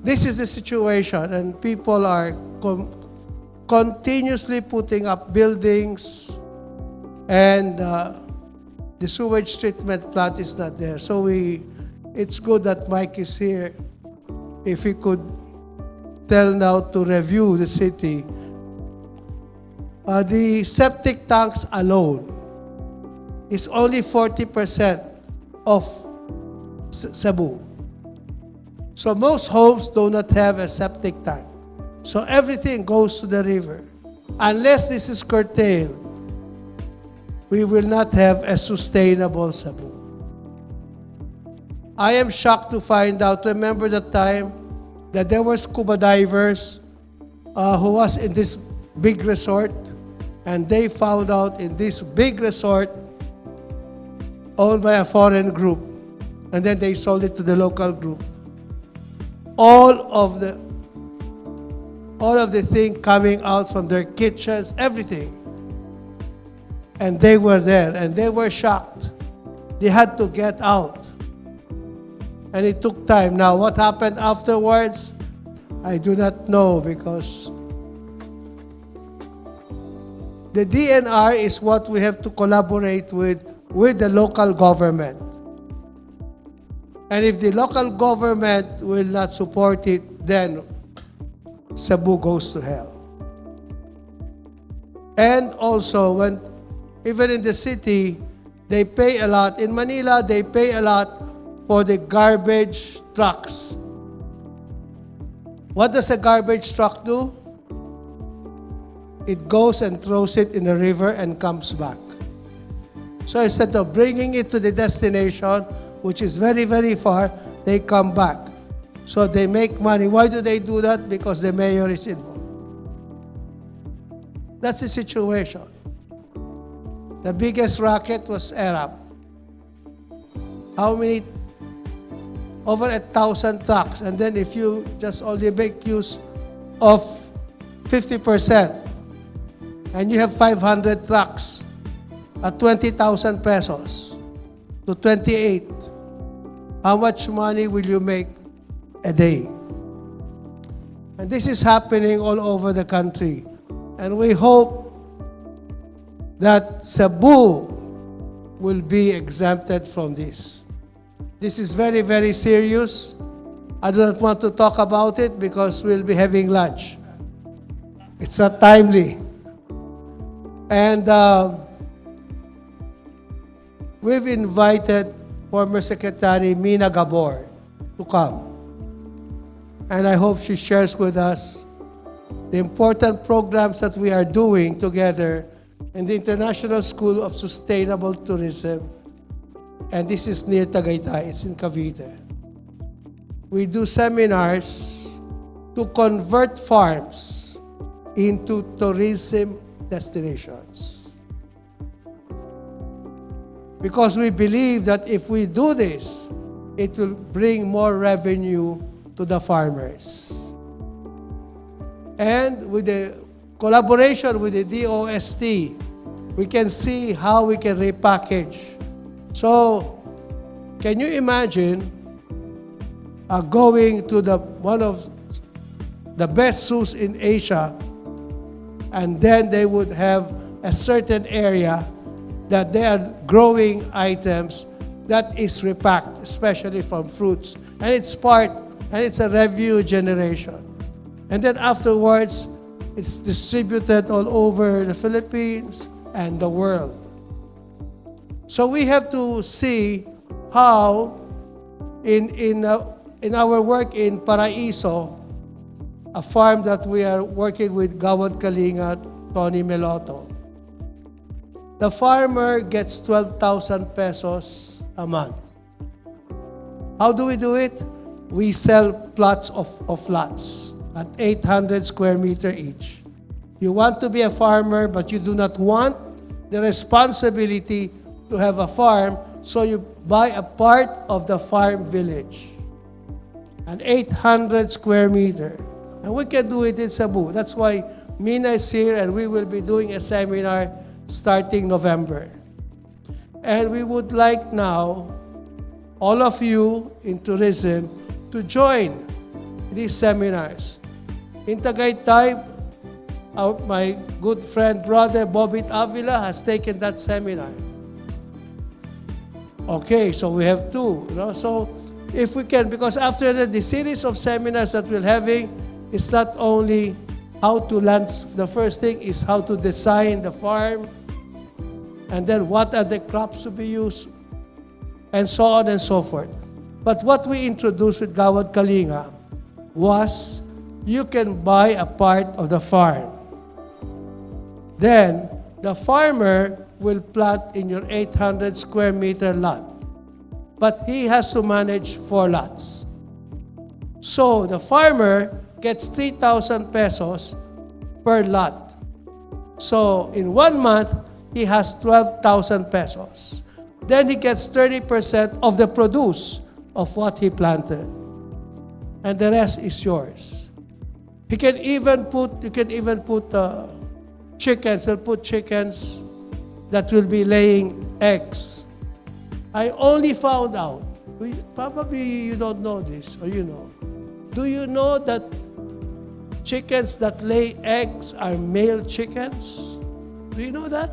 Speaker 9: this is the situation, and people are continuously putting up buildings, and the sewage treatment plant is not there. So it's good that Mike is here. If he could tell now to review the city, the septic tanks alone is only 40% of Cebu. So most homes do not have a septic tank. So everything goes to the river. Unless this is curtailed, we will not have a sustainable Cebu. I am shocked to find out, remember the time that there were scuba divers who was in this big resort, and they found out in this big resort owned by a foreign group, and then they sold it to the local group. All of the thing coming out from their kitchens, everything. And they were there, and they were shocked. They had to get out. And it took time. Now, what happened afterwards, I do not know, because the DNR is what we have to collaborate with the local government. And if the local government will not support it, then Cebu goes to hell. And also, even in the city, they pay a lot. In Manila, they pay a lot for the garbage trucks. What does a garbage truck do? It goes and throws it in the river and comes back. So instead of bringing it to the destination, which is very, very far, they come back. So they make money. Why do they do that? Because the mayor is involved. That's the situation. The biggest racket was Arab. How many? Over 1,000 trucks. And then if you just only make use of 50%, and you have 500 trucks at 20,000 pesos to 28, how much money will you make a day? And this is happening all over the country. And we hope that Cebu will be exempted from this. This is very, very serious. I do not want to talk about it because we'll be having lunch. It's not timely. And we've invited former Secretary Mina Gabor to come. And I hope she shares with us the important programs that we are doing together in the International School of Sustainable Tourism. And this is near Tagaytay, it's in Cavite. We do seminars to convert farms into tourism destinations. Because we believe that if we do this, it will bring more revenue to the farmers. And with the collaboration with the DOST, we can see how we can repackage. So, can you imagine going to one of the best zoos in Asia, and then they would have a certain area that they are growing items that is repacked, especially from fruits. And it's a revenue generation. And then afterwards, it's distributed all over the Philippines and the world. So we have to see how in our work in Paraiso, a farm that we are working with Gawad Kalinga, Tony Meloto, the farmer gets 12,000 pesos a month. How do we do it? We sell plots of lots at 800 square meter each. You want to be a farmer, but you do not want the responsibility to have a farm, so you buy a part of the farm village, an 800 square meter. And we can do it in Cebu. That's why Mina is here, and we will be doing a seminar starting November. And we would like now all of you in tourism to join these seminars. In Tagaytay, my good friend, brother Bobit Avila has taken that seminar. Okay, so we have two. So if we can, because after the series of seminars that we're having, it's not only how to launch, the first thing is how to design the farm, and then what are the crops to be used, and so on and so forth. But what we introduced with Gawad Kalinga was you can buy a part of the farm. Then, the farmer will plant in your 800 square meter lot. But he has to manage 4 lots. So, the farmer gets 3,000 pesos per lot. So, in 1 month, he has 12,000 pesos. Then he gets 30% of the produce of what he planted. And the rest is yours. You can even put chickens. He'll put chickens that will be laying eggs. I only found out, probably you don't know this, or you know. Do you know that chickens that lay eggs are male chickens? Do you know that?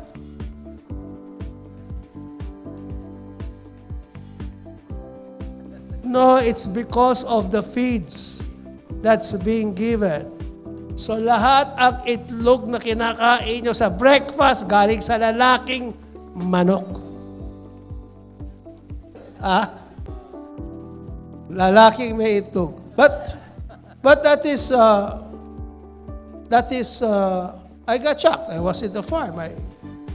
Speaker 9: No, it's because of the feeds that's being given. So lahat ang itlog na kinakain nyo sa breakfast galing sa lalaking manok. Lalaking may itlog. But that is I got shocked. I was in the farm.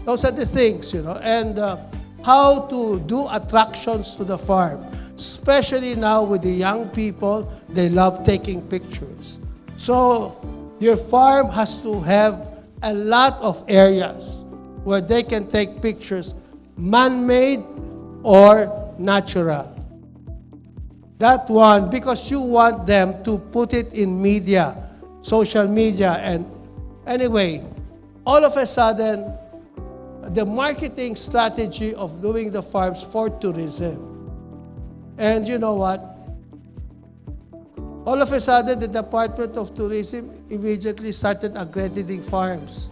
Speaker 9: Those are the things, and how to do attractions to the farm. Especially now with the young people, they love taking pictures. So, your farm has to have a lot of areas where they can take pictures, man-made or natural. That one, because you want them to put it in media, social media, and anyway, all of a sudden, the marketing strategy of doing the farms for tourism. And you know what? All of a sudden, the Department of Tourism immediately started accrediting farms.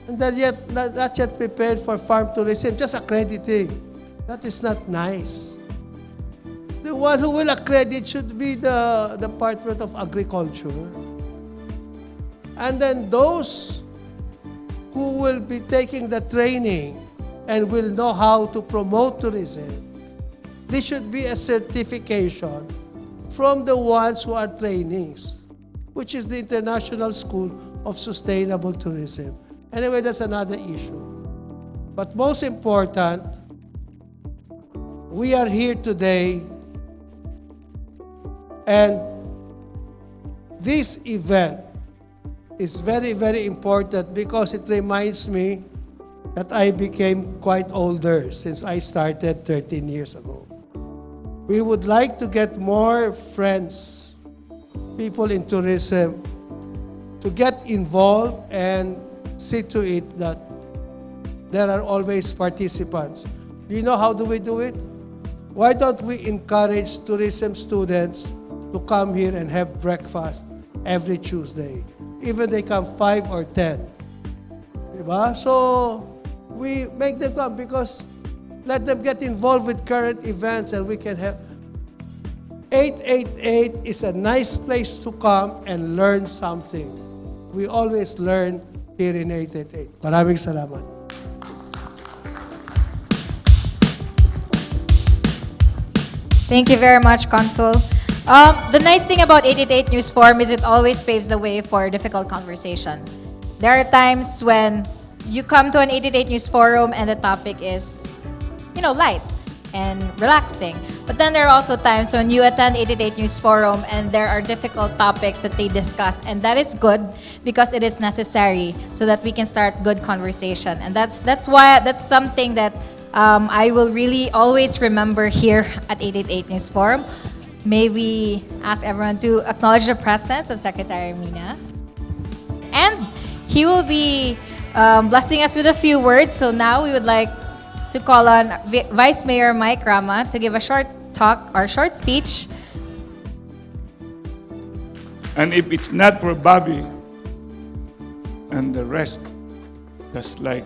Speaker 9: And they're not yet prepared for farm tourism, just accrediting. That is not nice. The one who will accredit should be the Department of Agriculture. And then those who will be taking the training and will know how to promote tourism, there should be a certification from the ones who are trainings, which is the International School of Sustainable Tourism. Anyway, that's another issue. But most important, we are here today, and this event is very, very important because it reminds me that I became quite older since I started 13 years ago. We would like to get more friends, people in tourism, to get involved and see to it that there are always participants. Do you know how do we do it? Why don't we encourage tourism students to come here and have breakfast every Tuesday? Even they come 5 or 10. Diba? So, we make them come because let them get involved with current events and we can have 888 is a nice place to come and learn something. We always learn here in 888. Maraming salamat.
Speaker 6: Thank you very much, Consul. The nice thing about 888 News Forum is it always paves the way for difficult conversation. There are times when you come to an 888 News Forum and the topic is, light and relaxing. But then there are also times when you attend 888 News Forum and there are difficult topics that they discuss, and that is good because it is necessary so that we can start good conversation. And that's something that I will really always remember here at 888 News Forum. May we ask everyone to acknowledge the presence of Secretary Mina. And he will be blessing us with a few words. So now we would like to call on Vice Mayor Mike Rama to give a short talk or short speech.
Speaker 10: And if it's not for Bobby and the rest, just like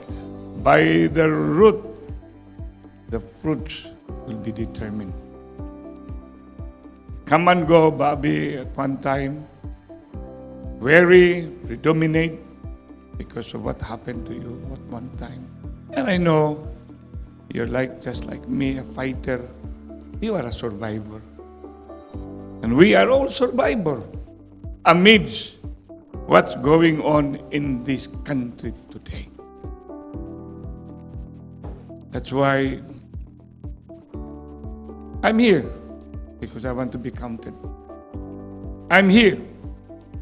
Speaker 10: by the root, the fruits will be determined. Come and go, Bobby, at one time. Very predominate because of what happened to you at one time. And I know you're just like me, a fighter. You are a survivor. And we are all survivors amidst what's going on in this country today. That's why I'm here, because I want to be counted. I'm here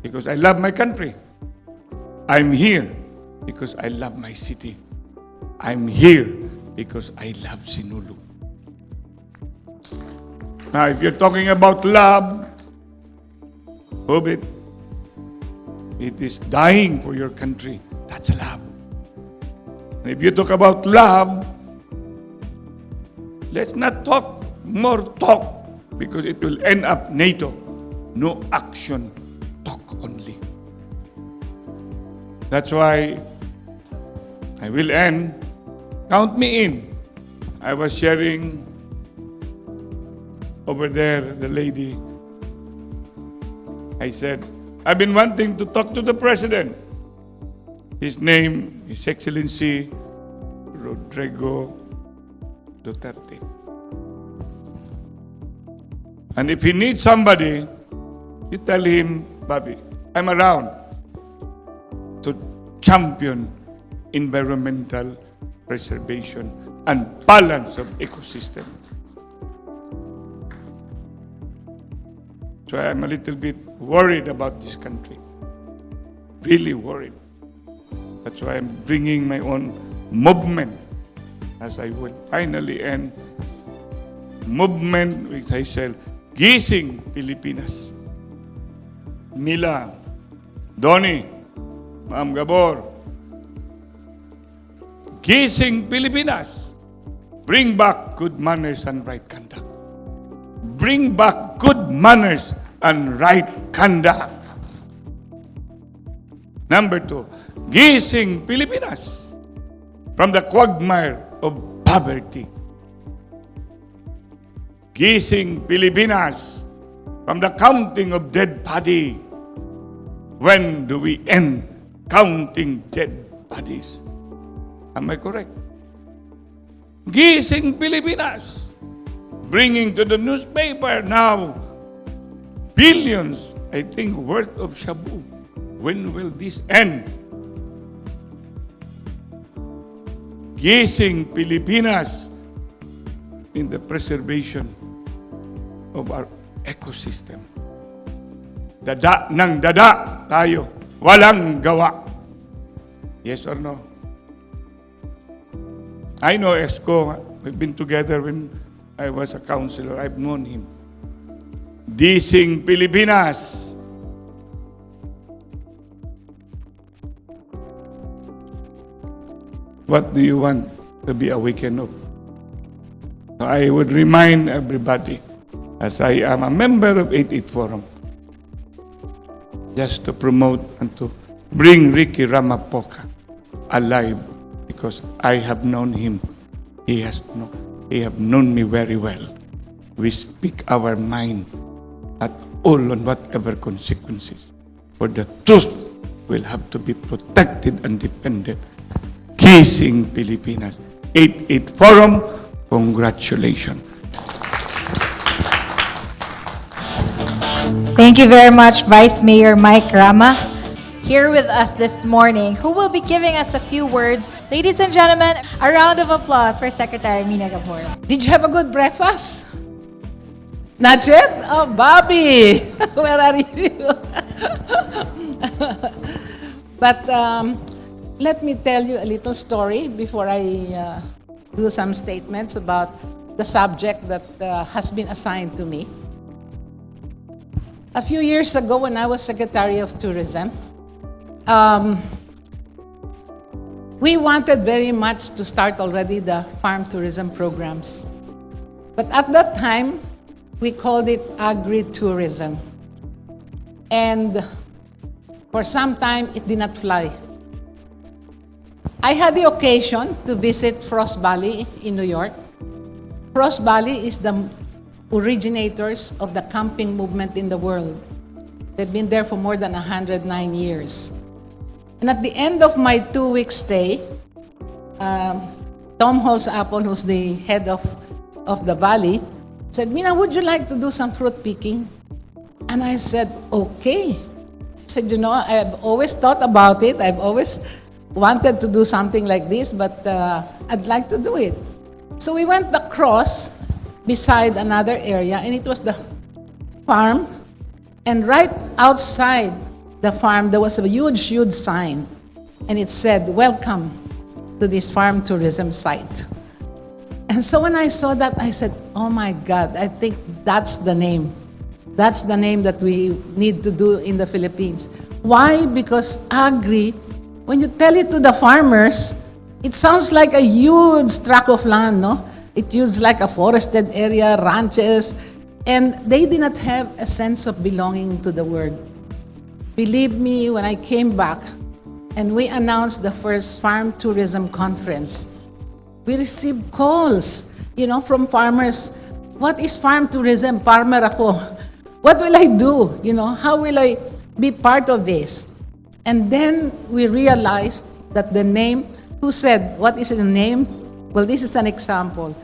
Speaker 10: because I love my country. I'm here because I love my city. I'm here because I love Sinulog. Now, if you're talking about love, Hobit, it is dying for your country. That's love. And if you talk about love, let's not talk more talk, because it will end up NATO. No action, talk only. That's why I will end. Count me in. I was sharing over there, the lady. I said, I've been wanting to talk to the president. His name is Excellency Rodrigo Duterte. And if he needs somebody, you tell him, Bobby, I'm around to champion environmental preservation and balance of ecosystem. So I'm a little bit worried about this country. Really worried. That's why I'm bringing my own movement, as I will finally end. Movement which I shall Gising Pilipinas. Mila, Donnie, Ma'am Gabor. Gising Pilipinas. Bring back good manners and right conduct. Bring back good manners and right conduct. Number 2, Gising Pilipinas from the quagmire of poverty. Gising Pilipinas from the counting of dead body. When do we end counting dead bodies? Am I correct? Gising Pilipinas, bringing to the newspaper now billions, I think, worth of shabu. When will this end? Gising Pilipinas in the preservation of our ecosystem. Dada ng dada tayo, walang gawa. Yes or no? I know Esco. We've been together when I was a counselor. I've known him. Gising Pilipinas. What do you want to be awakened of? I would remind everybody, as I am a member of 88 Forum, just to promote and to bring Ricky Ramapoca alive, because I have known him. He have known me very well. We speak our mind at all on whatever consequences. For the truth will have to be protected and defended. Gising Pilipinas. 88 Forum, congratulations.
Speaker 6: Thank you very much, Vice Mayor Mike Rama, here with us this morning, who will be giving us a few words. Ladies and gentlemen, a round of applause for Secretary Mina Gabor.
Speaker 11: Did you have a good breakfast? Not yet? Oh, Bobby, where are you? But let me tell you a little story before I do some statements about the subject that has been assigned to me. A few years ago, when I was Secretary of Tourism, we wanted very much to start already the farm tourism programs. But at that time, we called it agri-tourism. And for some time, it did not fly. I had the occasion to visit Frost Valley in New York. Frost Valley is the originators of the camping movement in the world. They've been there for more than 109 years. And at the end of my 2-week stay, Tom Holz-Apple, who's the head of the valley, said, Mina, would you like to do some fruit picking? And I said, okay. I said, you know, I've always thought about it. I've always wanted to do something like this, but I'd like to do it. So we went across beside another area, and it was the farm. And right outside the farm, there was a huge, huge sign. And it said, welcome to this farm tourism site. And so when I saw that, I said, oh my God, I think that's the name. That's the name that we need to do in the Philippines. Why? Because agri, when you tell it to the farmers, it sounds like a huge tract of land, no? It used like a forested area, ranches, and they did not have a sense of belonging to the word. Believe me, when I came back and we announced the first farm tourism conference, we received calls, you know, from farmers. What is farm tourism? Farmer ako. What will I do? You know, how will I be part of this? And then we realized that the name, who said, what is the name? Well, this is an example.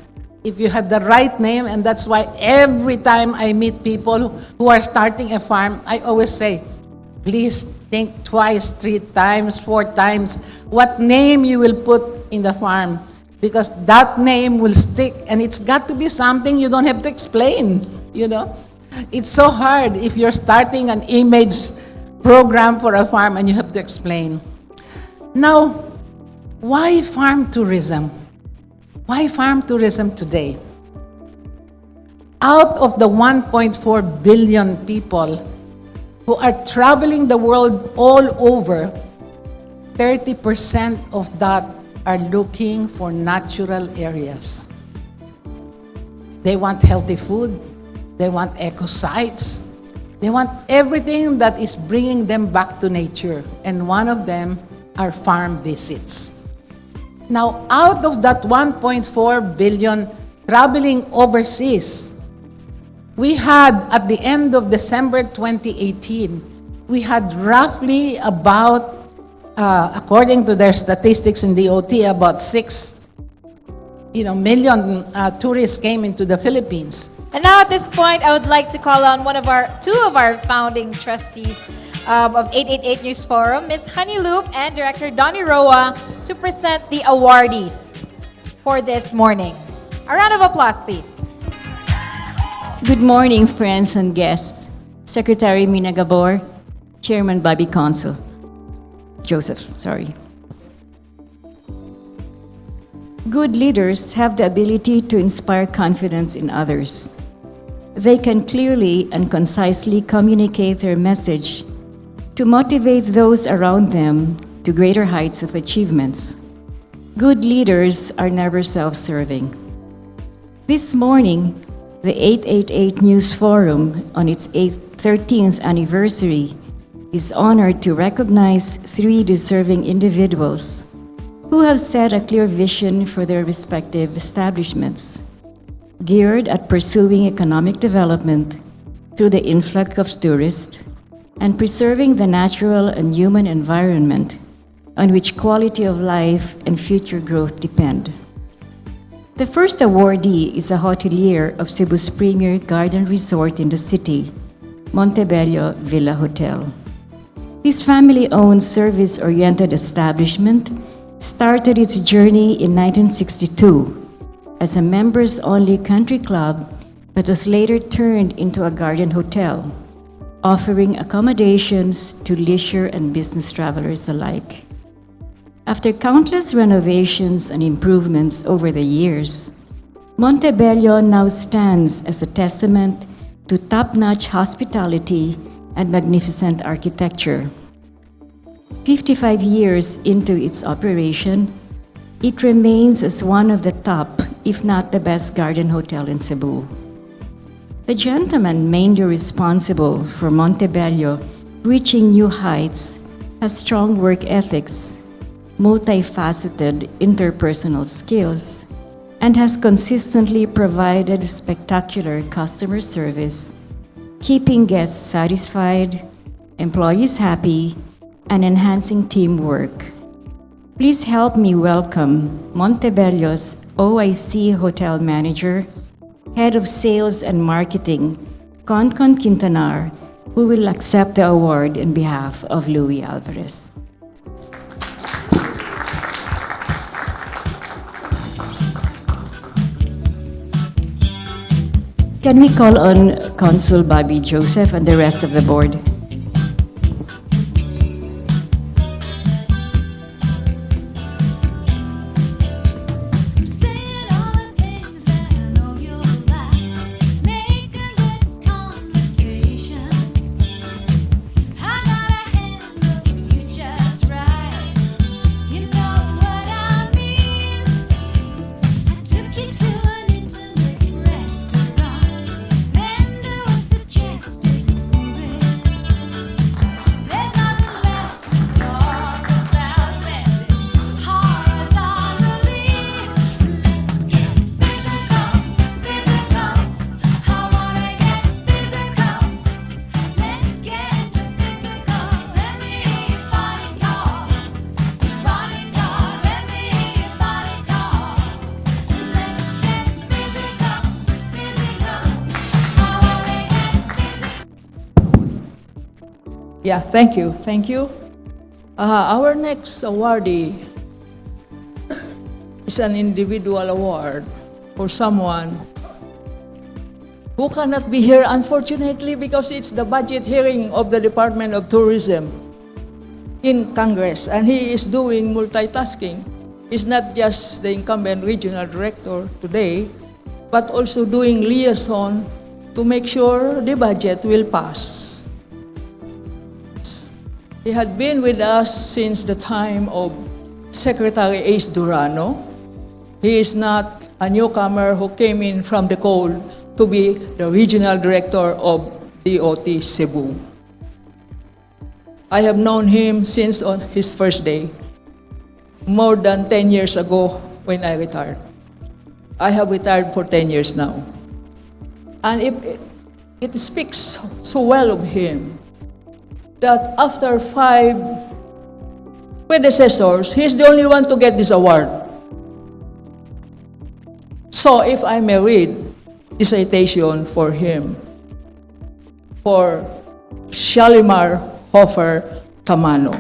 Speaker 11: If you have the right name, and that's why every time I meet people who are starting a farm, I always say, please think twice, 3 times, 4 times, what name you will put in the farm. Because that name will stick, and it's got to be something you don't have to explain, you know. It's so hard if you're starting an image program for a farm and you have to explain. Now, why farm tourism? Why farm tourism today? Out of the 1.4 billion people who are traveling the world all over, 30% of that are looking for natural areas. They want healthy food. They want eco sites. They want everything that is bringing them back to nature. And one of them are farm visits. Now, out of that 1.4 billion traveling overseas, we had, at the end of December 2018, we had roughly about, according to their statistics in DOT, about 6 million tourists came into the Philippines.
Speaker 6: And now at this point, I would like to call on two of our founding trustees of 888 News Forum, Ms. Honey Loop and Director Donnie Roa, to present the awardees for this morning. A round of applause, please.
Speaker 12: Good morning, friends and guests. Secretary Mina Gabor, Chairman Bobby Consul. Good leaders have the ability to inspire confidence in others. They can clearly and concisely communicate their message to motivate those around them to greater heights of achievements. Good leaders are never self-serving. This morning, the 888 News Forum, on its 13th anniversary, is honored to recognize 3 deserving individuals who have set a clear vision for their respective establishments, geared at pursuing economic development through the influx of tourists and preserving the natural and human environment on which quality of life and future growth depend. The first awardee is a hotelier of Cebu's premier garden resort in the city, Montebello Villa Hotel. This family-owned, service-oriented establishment started its journey in 1962 as a members-only country club, but was later turned into a garden hotel, offering accommodations to leisure and business travelers alike. After countless renovations and improvements over the years, Montebello now stands as a testament to top-notch hospitality and magnificent architecture. 55 years into its operation, it remains as one of the top, if not the best, garden hotel in Cebu. The gentleman mainly responsible for Montebello reaching new heights, has strong work ethics, multifaceted interpersonal skills, and has consistently provided spectacular customer service, keeping guests satisfied, employees happy, and enhancing teamwork. Please help me welcome Montebello's OIC Hotel Manager, Head of Sales and Marketing, Concon Quintanar, who will accept the award on behalf of Louis Alvarez. Can we call on Consul Bobby Joseph and the rest of the board?
Speaker 13: Yeah, thank you. Thank you. Our next awardee is an individual award for someone who cannot be here, unfortunately, because it's the budget hearing of the Department of Tourism in Congress, and he is doing multitasking. He's not just the incumbent regional director today, but also doing liaison to make sure the budget will pass. He had been with us since the time of Secretary Ace Durano. He is not a newcomer who came in from the cold to be the regional director of DOT Cebu. I have known him since on his first day, more than 10 years ago when I retired. I have retired for 10 years now. And it speaks so well of him that after 5 predecessors, he's the only one to get this award. So if I may read the citation for him, for Shalimar Hofer Tamano.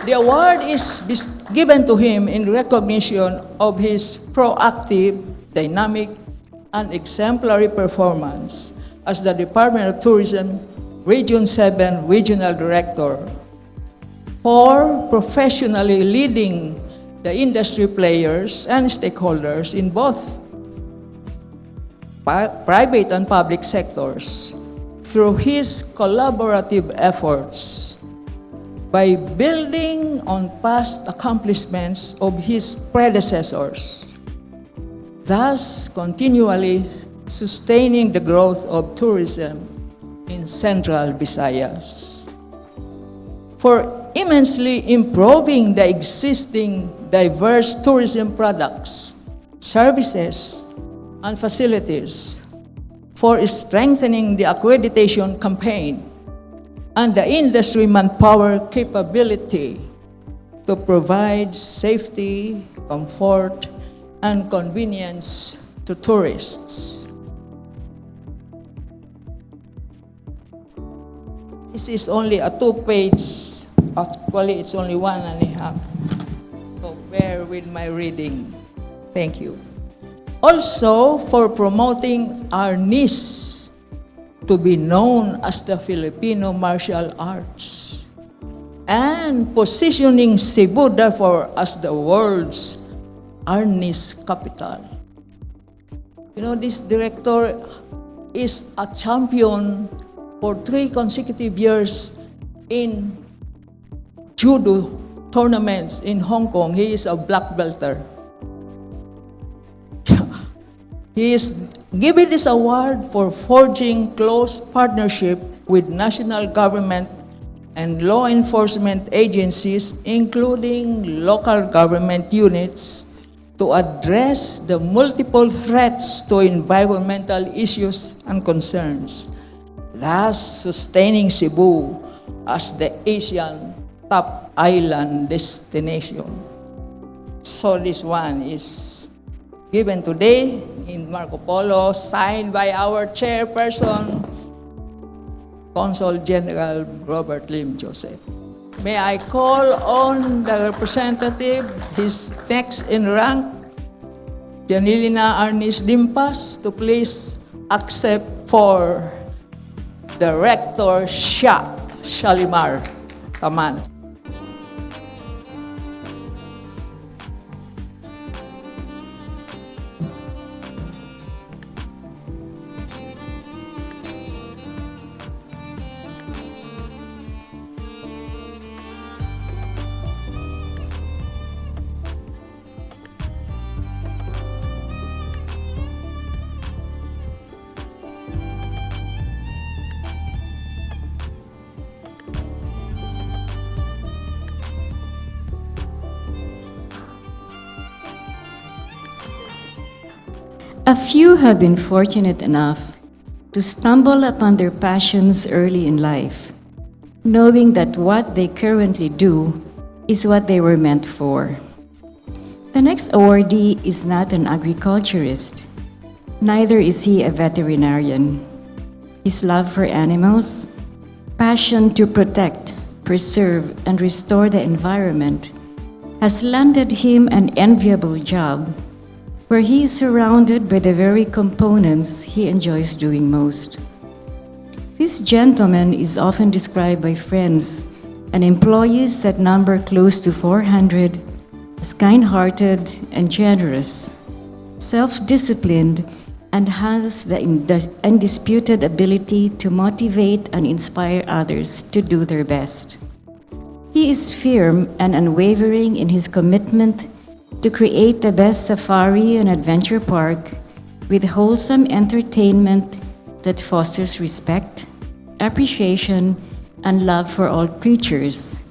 Speaker 13: The award is given to him in recognition of his proactive, dynamic, and exemplary performance as the Department of Tourism Region 7 Regional Director, for professionally leading the industry players and stakeholders in both private and public sectors through his collaborative efforts by building on past accomplishments of his predecessors, thus continually sustaining the growth of tourism in Central Visayas, for immensely improving the existing diverse tourism products, services, and facilities, for strengthening the accreditation campaign and the industry manpower capability to provide safety, comfort, and convenience to tourists. This is only a 2-page, actually it's only 1.5. So bear with my reading. Thank you. Also for promoting our niche to be known as the Filipino martial arts and positioning Cebu therefore as the world's arnis capital. You know, this director is a champion for 3 consecutive years in judo tournaments in Hong Kong. He is a black belter. He is given this award for forging close partnership with national government and law enforcement agencies, including local government units, to address the multiple threats to environmental issues and concerns, thus sustaining Cebu as the Asian top island destination. So this one is given today in Marco Polo, signed by our chairperson, Consul General Robert Lim Joseph. May I call on the representative, his next in rank, Janilina Arnis Dimpas, to please accept for the Rector Shah Shalimar Taman.
Speaker 12: A few have been fortunate enough to stumble upon their passions early in life, knowing that what they currently do is what they were meant for. The next awardee is not an agriculturist, neither is he a veterinarian. His love for animals, passion to protect, preserve, and restore the environment has landed him an enviable job where he is surrounded by the very components he enjoys doing most. This gentleman is often described by friends and employees that number close to 400 as kind-hearted and generous, self-disciplined, and has the undisputed ability to motivate and inspire others to do their best. He is firm and unwavering in his commitment to create the best safari and adventure park with wholesome entertainment that fosters respect, appreciation, and love for all creatures,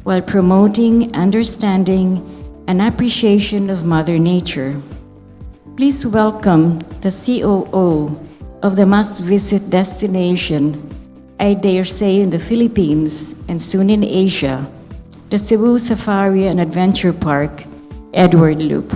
Speaker 12: while promoting understanding and appreciation of Mother Nature. Please welcome the COO of the must-visit destination, I dare say in the Philippines and soon in Asia, the Cebu Safari and Adventure Park, Edward Loop.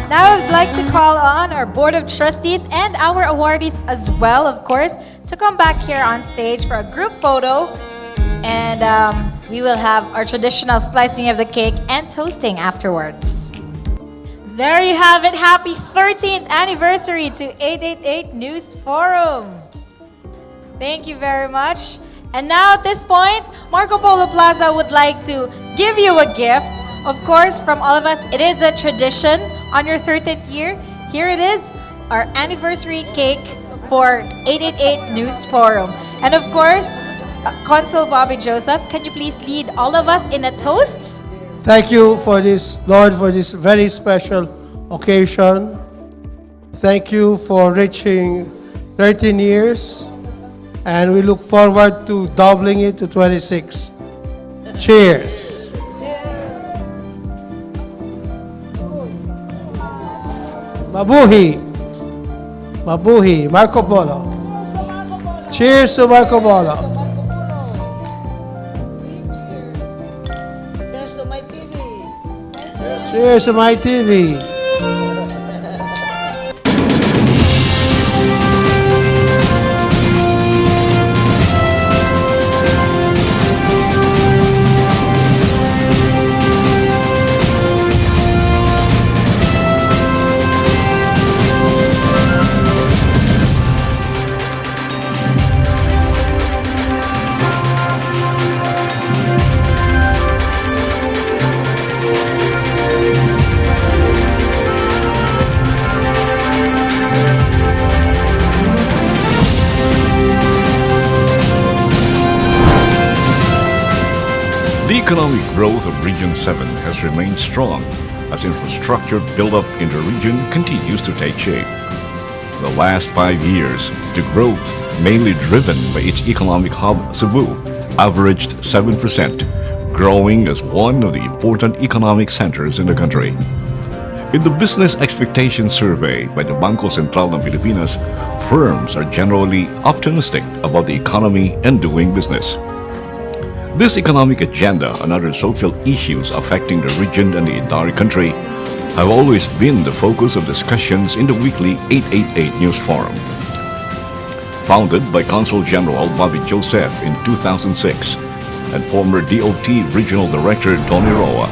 Speaker 6: Now I would like to call on our Board of Trustees and our awardees as well, of course, to come back here on stage for a group photo. And we will have our traditional slicing of the cake and toasting afterwards. There you have it. Happy 13th anniversary to 888 News Forum. Thank you very much. And now at this point, Marco Polo Plaza would like to give you a gift. Of course, from all of us, it is a tradition on your 30th year. Here it is, our anniversary cake for 888 News Forum. And of course, Consul Bobby Joseph, can you please lead all of us in a toast?
Speaker 9: Thank you for this, Lord, for this very special occasion. Thank you for reaching 13 years, and we look forward to doubling it to 26. Cheers. Mabuhi. Mabuhi. Marco Polo. Cheers to Marco Polo.
Speaker 8: Cheers to my TV.
Speaker 9: Cheers to my TV.
Speaker 14: The economic growth of Region 7 has remained strong as infrastructure build-up in the region continues to take shape. The last 5 years, the growth, mainly driven by its economic hub, Cebu, averaged 7%, growing as one of the important economic centers in the country. In the Business Expectation Survey by the Bangko Sentral ng Pilipinas, firms are generally optimistic about the economy and doing business. This economic agenda and other social issues affecting the region and the entire country have always been the focus of discussions in the weekly 888 News Forum. Founded by Consul General Bobby Joseph in 2006 and former DOT Regional Director Donnie Roa,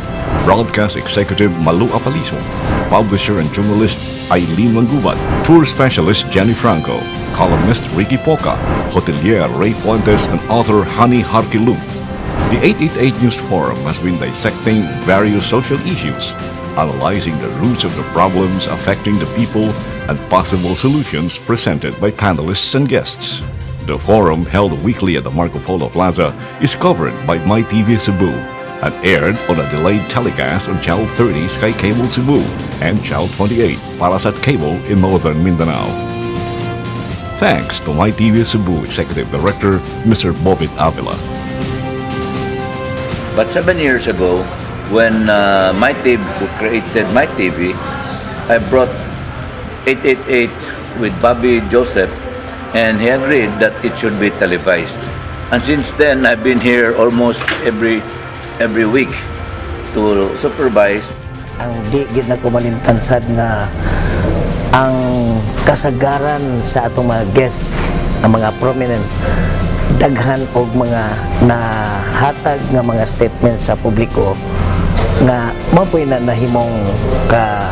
Speaker 14: Broadcast Executive Malu Apaliso, publisher and journalist Eileen Mangubat, tour specialist Jenny Franco, columnist Ricky Poca, hotelier Ray Fuentes, and author Hani Harkilu. The 888 News Forum has been dissecting various social issues, analyzing the roots of the problems affecting the people, and possible solutions presented by panelists and guests. The forum, held weekly at the Marco Polo Plaza, is covered by MyTV Cebu and aired on a delayed telecast on Channel 30 Sky Cable Cebu and Channel 28 Parasat Cable in Northern Mindanao. Thanks to MyTV Cebu Executive Director, Mr. Bobit Avila.
Speaker 15: But 7 years ago, when MyTV created MyTV, I brought 888 with Bobby Joseph, and he agreed that it should be televised. And since then, I've been here almost every week to supervise.
Speaker 8: Ang di gid na ko malintansad nga ang kasagaran sa atong mga guest, ang mga prominent, daghan og mga nahatag nga mga statements sa publiko nga mapoy na nahimong ka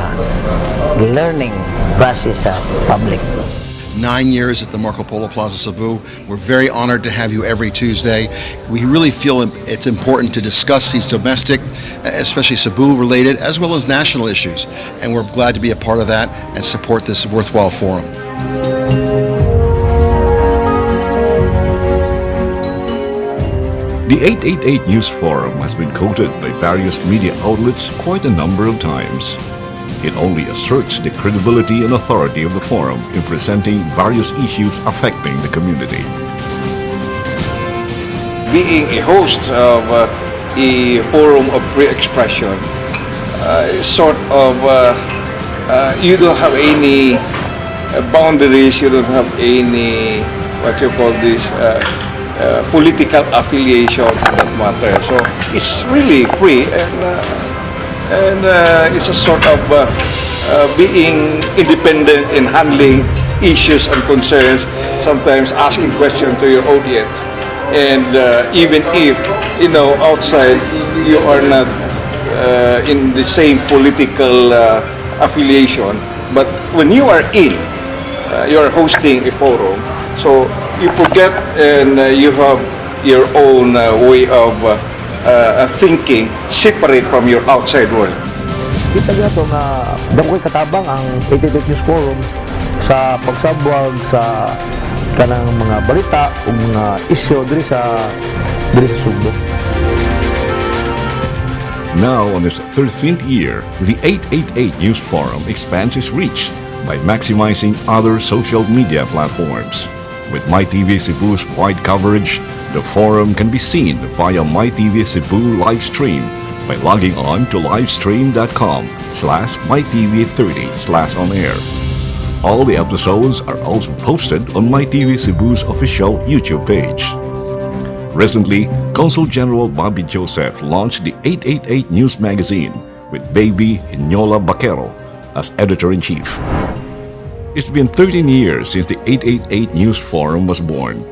Speaker 8: learning process sa public.
Speaker 16: 9 years at the Marco Polo Plaza Cebu. We're very honored to have you every Tuesday. We really feel it's important to discuss these domestic, especially Cebu related, as well as national issues. And we're glad to be a part of that and support this worthwhile forum.
Speaker 14: The 888 News Forum has been quoted by various media outlets quite a number of times. It only asserts the credibility and authority of the forum in presenting various issues affecting the community.
Speaker 17: Being a host of a forum of free expression, sort of, you don't have any boundaries, you don't have any, what you call this, political affiliation for that matter. So it's really free, and it's a sort of being independent in handling issues and concerns, sometimes asking questions to your audience. And even if, outside you are not in the same political affiliation, but when you are in, you are hosting a forum, so you forget and you have your own way of thinking separate from your outside world.
Speaker 4: Kita gato nga dakoy katabang ang 888 News Forum sa pagsabwag sa kanang mga balita ug mga isyu diri sa Subo.
Speaker 14: Now, on its 13th year, the 888 News Forum expands its reach by maximizing other social media platforms. With MyTV Cebu's wide coverage, the forum can be seen via MyTV Cebu live stream by logging on to livestream.com/mytv30/on-air. All the episodes are also posted on MyTV Cebu's official YouTube page. Recently, Consul General Bobby Joseph launched the 888 News Magazine with baby Inola Baquero as editor-in-chief. It's been 13 years since the 888 News Forum was born.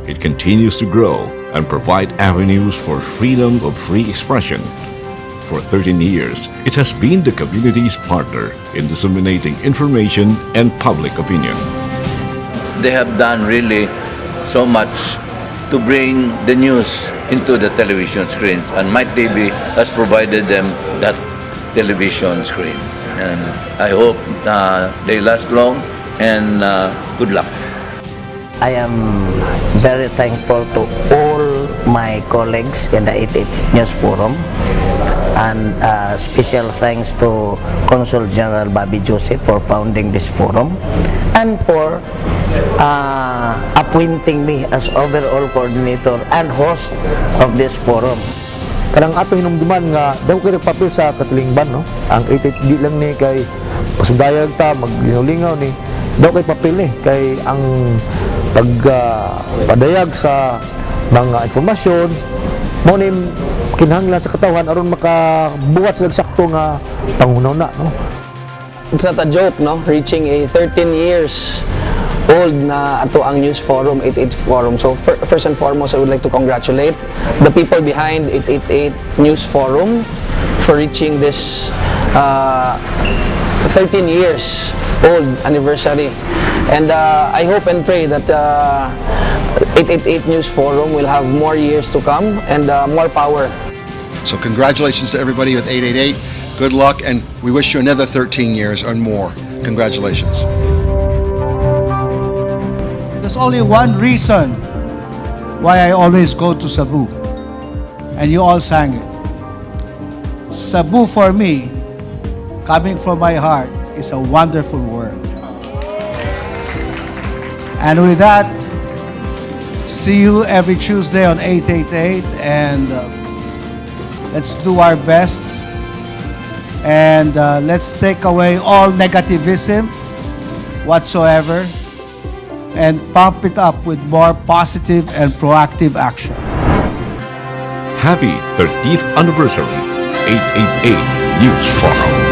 Speaker 14: It continues to grow and provide avenues for freedom of free expression. For 13 years, it has been the community's partner in disseminating information and public opinion.
Speaker 15: They have done really so much to bring the news into the television screens, and MyTV has provided them that television screen. And I hope they last long, and good luck.
Speaker 8: I am very thankful to all my colleagues in the 88 News Forum. And special thanks to Consul General Bobby Joseph for founding this forum and for appointing me as overall coordinator and host of this forum.
Speaker 4: Kanang ato hinumduman nga daw kay papel sa katilingban, no? Ang 88 di lang ni kay pasudayag ta maglingaw ni daw kay papel ni kay ang padayag sa mga informasyon mo ni kinahanglan sa katawhan aron makabuhat sila sakto nga pangunaw na, no?
Speaker 18: It's not a joke, no? Reaching a 13 years old na ato ang News Forum, 88 Forum. So first and foremost, I would like to congratulate the people behind 888 News Forum for reaching this 13 years old anniversary. And I hope and pray that 888 News Forum will have more years to come and more power.
Speaker 16: So congratulations to everybody with 888. Good luck, and we wish you another 13 years and more. Congratulations.
Speaker 9: There's only one reason why I always go to Cebu, and you all sang it. Cebu for me, coming from my heart, is a wonderful world. And with that, see you every Tuesday on 888, and let's do our best, and let's take away all negativism whatsoever and pump it up with more positive and proactive action.
Speaker 14: Happy 30th anniversary, 888 News Forum.